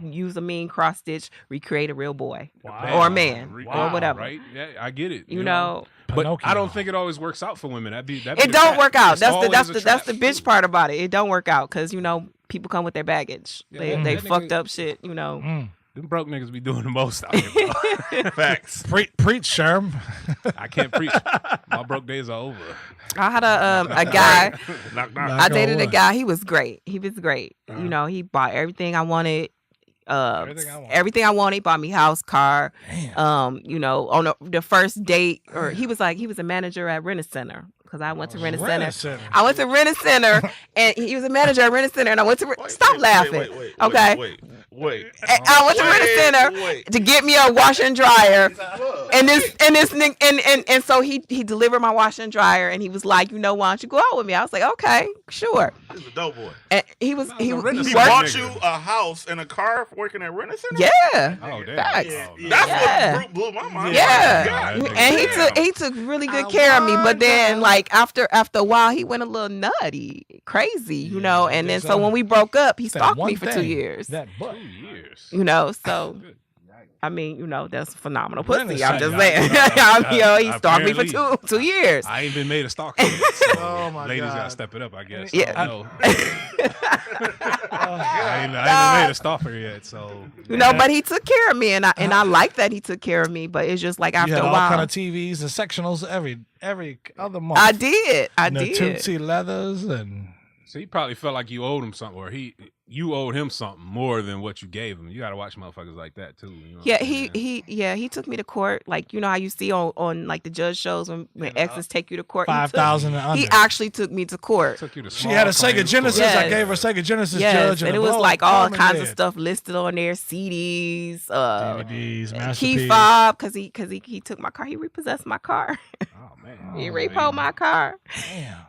use a mean cross stitch, recreate a real boy Wow. or a man Wow. or whatever. Right? Yeah, I get it. You know, But Pinocchio. I don't think it always works out for women. That'd be it the don't trap. work out. It's That's always a the trap. bitch part about it. It don't work out because people come with their baggage. Yeah, They that fucked nigga- up shit. Them broke niggas be doing the most out here, bro. Facts. Preach, Sherm. I can't preach. My broke days are over. I had a guy. Knock, knock. I dated a what? guy. He was great. He he bought everything I wanted. Everything I wanted. He bought me house, car. Damn. On the first date, or he was a manager at Rent a Center because I went to Rent a Center. I went to Rent a Center, and he was a manager at Rent a Center, and I went to stop laughing. Okay. Wait. I went to Rent a Center to get me a washer and dryer, and so he delivered my washer and dryer, and he was like, why don't you go out with me? I was like, okay, sure. He's a dope boy. And he was he He worked. bought you a house and a car working at Rent a Center? Yeah. Oh damn. Facts. That's Yeah. what blew my mind. Yeah, Oh my God. and he took really good care of me. But then, like after a while, he went a little nutty, crazy, and then so when we broke up, he stalked me for 2 years. That butt. 2 years. So I mean, that's phenomenal pussy. I'm Renaissance. just saying. He stalked me for Apparently. 2 years. I ain't been made a stalker yet, so Oh, my ladies God. gotta step it up, I guess. Yeah. I don't know. I ain't been made a stalker yet, so But he took care of me, and I like that he took care of me. But it's just like You after had a all while, kind of TVs and sectionals every other month. I did. And the Tootsie Leathers and So he probably felt like you owed him something, or you owed him something more than what you gave him. You got to watch motherfuckers like that too. You know what Yeah, I'm saying? he took me to court. Like, how you see on like the judge shows when exes take you to court. $5,000 and under. He actually took me to court. Took you to She had a small Sega claims Genesis. court. Yes. I gave her Sega Genesis Yes, judge, and a it was blow, like all mom and kinds of dad. stuff listed on there, CDs, DVDs, key Masterpiece. fob, because he took my car. He repossessed my car. Oh man, He repoed my car.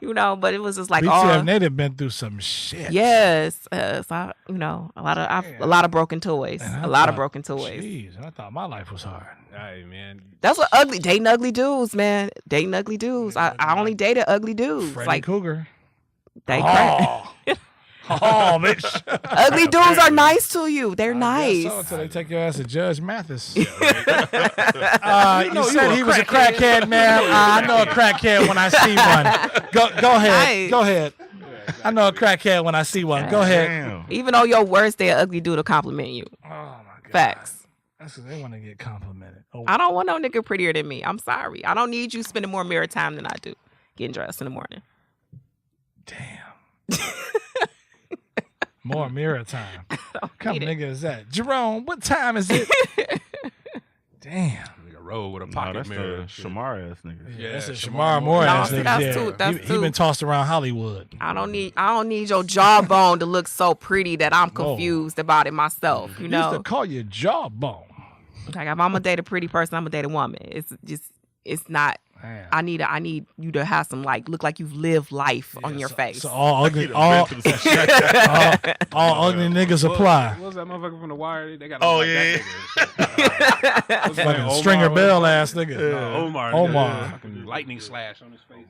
Damn. But it was just like BTS all. Native been through some shit. Yes, so I, a lot of broken toys, And I a lot of thought, broken toys. Jeez, I thought my life was hard. Hey man, That's what dating ugly dudes, man. Dating ugly dudes. I only dated ugly dudes. Freddy Like Cougar. they crazy. Oh, bitch. Ugly dudes are nice to you. They're nice. So until they take your ass to Judge Mathis. You know said you he a was a crackhead, man. I know a crackhead when I see one. Go ahead. Nice. Go ahead. I know a crackhead when I see one. Go ahead. Damn. Even though your worst day, an ugly dude will compliment you. Oh, my God. Facts. That's because they want to get complimented. Oh, I don't want no nigga prettier than me. I'm sorry. I don't need you spending more mirror time than I do. Getting dressed in the morning. damn. More mirror time. What kind of need nigga is that? Jerome, what time is it? Damn. nigga roll with a Nah, pocket that's mirror. the Shamar ass nigga. Yeah, That's a Shamar Shamar Moore Moore. ass No, nigga. that's Yeah. too- that's he too- been tossed around Hollywood. I don't need your jawbone to look so pretty that I'm confused about it myself. You Used to know, call you jawbone. like if I'm gonna date a pretty person, I'm gonna date a woman. It's not. Man. I need you to have some look like you've lived life on your face. So all ugly, He all, done been through some shit. all ugly niggas apply. What was that motherfucker from The Wire? They got Oh, like yeah. that nigga. What's his name? Fucking Omar, Stringer what? Bell ass nigga. No, Omar. Omar. Yeah, fucking lightning slash on his face.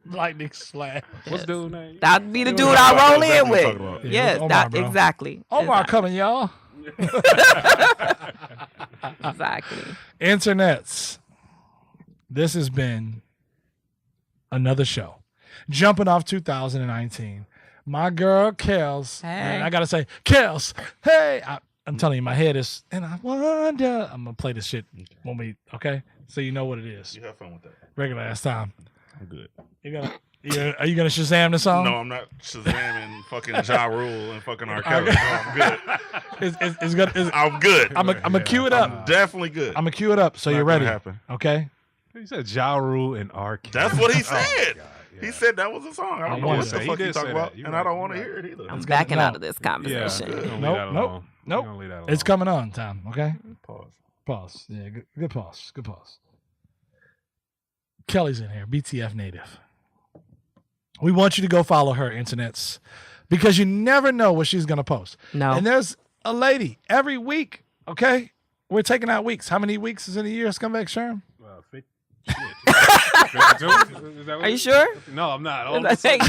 Lightning slash. What's the dude's name? That'd be the You dude know I what roll I'm in with. talking about. Yeah, Yes, Omar, that bro. exactly. Omar coming, y'all. Exactly. Internets. This has been another show. Jumping off 2019. My girl, Kels. Hey. And I got to say, Kels, hey. I'm telling you, my head is, and I wonder. I'm going to play this shit when we, okay? So you know what it is. You have fun with that. Regular ass time. I'm good. Are you going to Shazam the song? No, I'm not Shazamming fucking Ja Rule and fucking R. Kelly. No, I'm good. It's good. I'm good. I'm going to cue it up. I'm definitely good. I'm going to cue it up so Not you're gonna ready. happen. Okay? He said Ja Rule and R. Kelly. That's what he Oh, said. God, yeah. He said that was a song. I don't know wonder. what the He fuck did you talking say about, that. and I don't want to hear it either. I'm backing no. out of this Yeah. conversation. We're gonna leave Nope, that nope, alone. nope. We're gonna leave that alone. It's coming on, Tom. Okay. Pause. Pause. Yeah, good pause. Good pause. Kelly's in here. BTS Native. We want you to go follow her, internets, because you never know what she's gonna post. No. And there's a lady every week. Okay, we're taking out weeks. How many weeks is in a year? Scumbag Sherm. 52? Is that what Are you it- sure? No, I'm not. All of a sudden,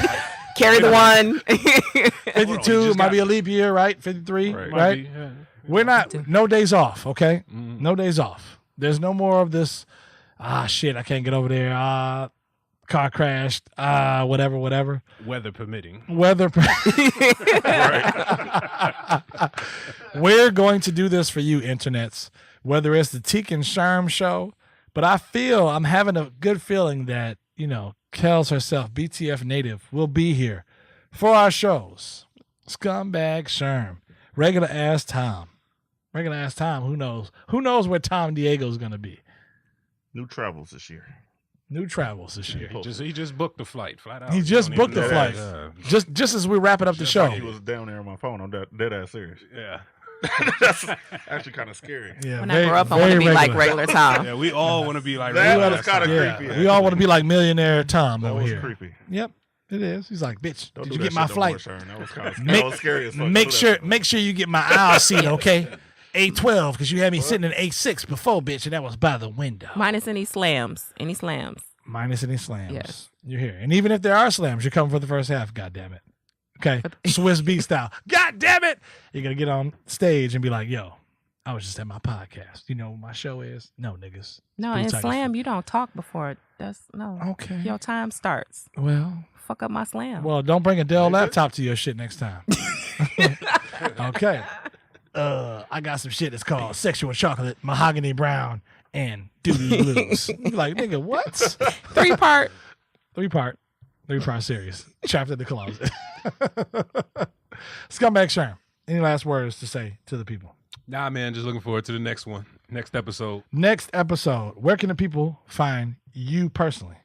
Carry the one. 52 just might got- be a leap year, right? 53, Right. right? Might be, yeah. We're not. No days off. Okay, Mhm. no days off. There's no more of this. Shit, I can't get over there. Car crashed. Whatever. Weather permitting. Weather. We're going to do this for you, internets. Whether it's the Teak and Sherm show, but I'm having a good feeling that Kels herself, BTS Native, will be here for our shows. Scumbag Sherm, regular ass Tom. Who knows? Who knows where Tom Diego's gonna be? New travels this year. New travels this year. He just booked the flight. Flat out. He You just don't booked even the know flight. that. Just as we're wrapping up the show. He was down there on my phone. I'm dead ass serious. Yeah. That's actually kind of scary. Yeah, When I grow up, I want to be like regular Tom. Yeah, we all want to be like That regular was kinda Tom. Yeah, creepy, we all want to be like millionaire Tom That over was here. creepy. Yep, it is. He's like, bitch, Don't did do you that get my shit no more, flight? Sharon. That was kind of Make- that was scary as fuck. Make Don't do that. sure you get my aisle seat, okay? A12, because you had me sitting in A6 before, bitch, and that was by the window. Minus any slams. Any slams. Minus any slams. Yes. You're here. And even if there are slams, you're coming for the first half, God damn it. Okay? Swiss beat style. God damn it! You're going to get on stage and be like, yo, I was just at my podcast. You know what my show is? No, niggas. No, Blue in Tigers. slam, you don't talk before it. That's no. Okay. Your time starts. Well, Fuck up my slam. don't bring a Dell laptop to your shit next time. Okay. I got some shit that's called Sexual Chocolate, Mahogany Brown, and Doo-Doo Blues. You like, nigga, what? 3-part. Three-part series. Trapped in the closet. Scumbag Sherm, any last words to say to the people? Nah, man, just looking forward to the next one. Next episode. Next episode, where can the people find you personally?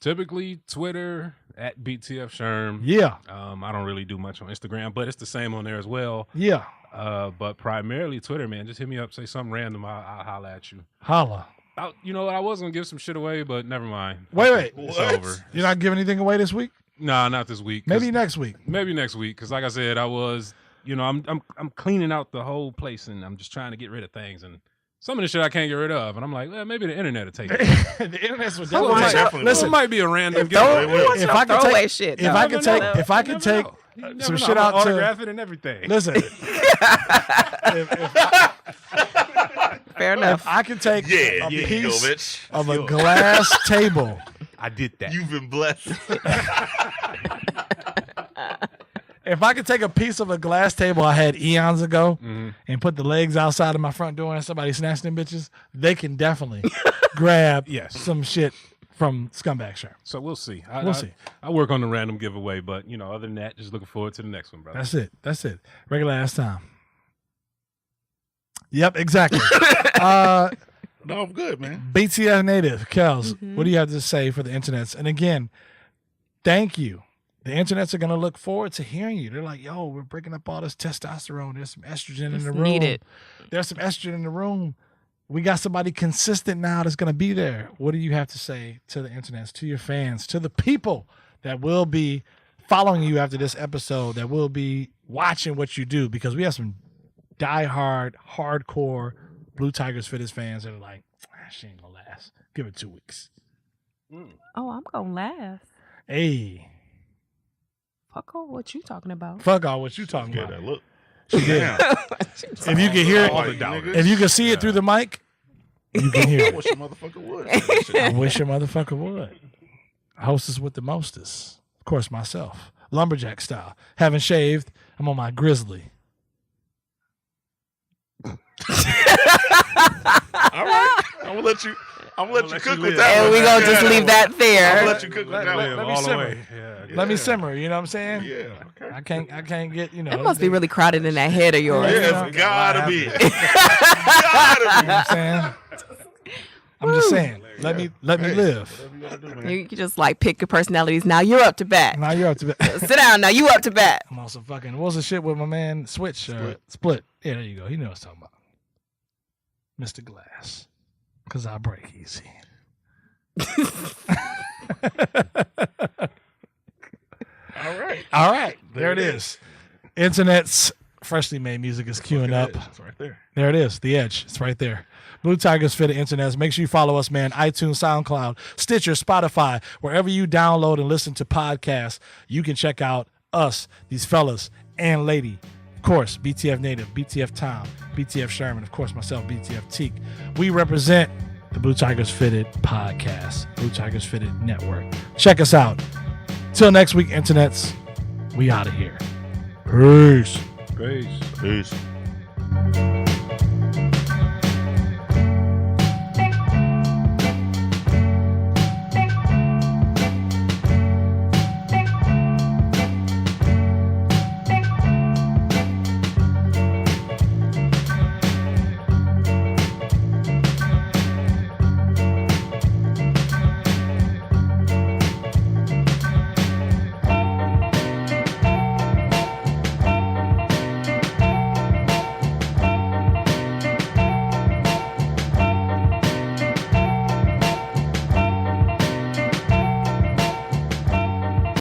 Typically Twitter at BTF Sherm. Yeah. I don't really do much on Instagram, but it's the same on there as well. Yeah. But primarily Twitter, man. Just hit me up, say something random. I'll holla at you. Holla. You know what? I was gonna give some shit away, but never mind. Wait. It's What? over. You're not giving anything away this week? Nah, not this week. 'Cause- Maybe next week. Maybe next week, because like I said, I was, I'm cleaning out the whole place, and I'm just trying to get rid of things, and some of the shit I can't get rid of, and I'm like, well, maybe the internet will take it. The internet's with Someone might- definitely Listen, will. it might be a random If giveaway. those- if I could Throwaway take, shit. if though. I could take, if I You could never take know. You never some know. shit I'll out to, autograph it and everything. listen, Fair if enough. I could take Yeah, a you go, piece bitch. of a glass table, I did that. You've been blessed. if I could take a piece of a glass table I had eons ago Mm-hmm. and put the legs outside of my front door and somebody snatched them bitches, they can definitely grab Yes. some shit from Scumbag Sherm. So we'll see. We'll see. I work on the random giveaway, but other than that, just looking forward to the next one, brother. That's it. Regular ass time. Yep, exactly. No, I'm good, man. BTS Native, Kels, Mm-hmm. what do you have to say for the internets? And again, thank you. The internets are going to look forward to hearing you. They're like, yo, we're breaking up all this testosterone. There's some estrogen in It's the room. needed. There's some estrogen in the room. We got somebody consistent now that's going to be there. What do you have to say to the internets, to your fans, to the people that will be following you after this episode, that will be watching what you do? Because we have some diehard, hardcore Blue Tigers Fitness fans that are like, she ain't gonna last. Give it 2 weeks. Oh, I'm gonna laugh. Hey, Fuck all what you talking about. fuck all what you talking Yeah, about. that look. Damn. Damn. If you can hear All the it, doubters. if you can see it through the mic, you can hear I it. wish a motherfucker would. I wish a motherfucker would. Hostess with the mostest. Of course, myself. Lumberjack style. Haven't shaved. I'm on my grizzly. All right. I'm gonna let you cook with that And one. we gonna just Yeah. leave that I'm gonna there. let you cook with that let one. me all the simmer. way. Yeah. Let me simmer. You know what I'm saying? Yeah. Okay. I can't get, you know. It must be really crowded in that head of yours. Yeah, it's gotta be. You know what I'm saying? I'm just saying. Let me live. Whatever you gotta do, man. You can just like pick your personalities. Now you're up to bat. Now you're up to bat. Sit down. Now you up to bat. I'm also fucking. What was the shit with my man Switch? Split. Yeah, there you go. He knew what I was talking about. Mr. Glass. Because I break easy. All right. There it is. Internet's freshly made music is queuing up. It's right there. There it is. The Edge. It's right there. Blue Tigers Fitted Internet. Make sure you follow us, man. iTunes, SoundCloud, Stitcher, Spotify. Wherever you download and listen to podcasts, you can check out us, these fellas and lady. Of course, BTF Native, BTF Tom, BTF Sherman, of course, myself, BTF Teak. We represent the Blue Tigers Fitted podcast, Blue Tigers Fitted Network. Check us out. Till next week, internets, we out of here. Peace. Peace. Peace.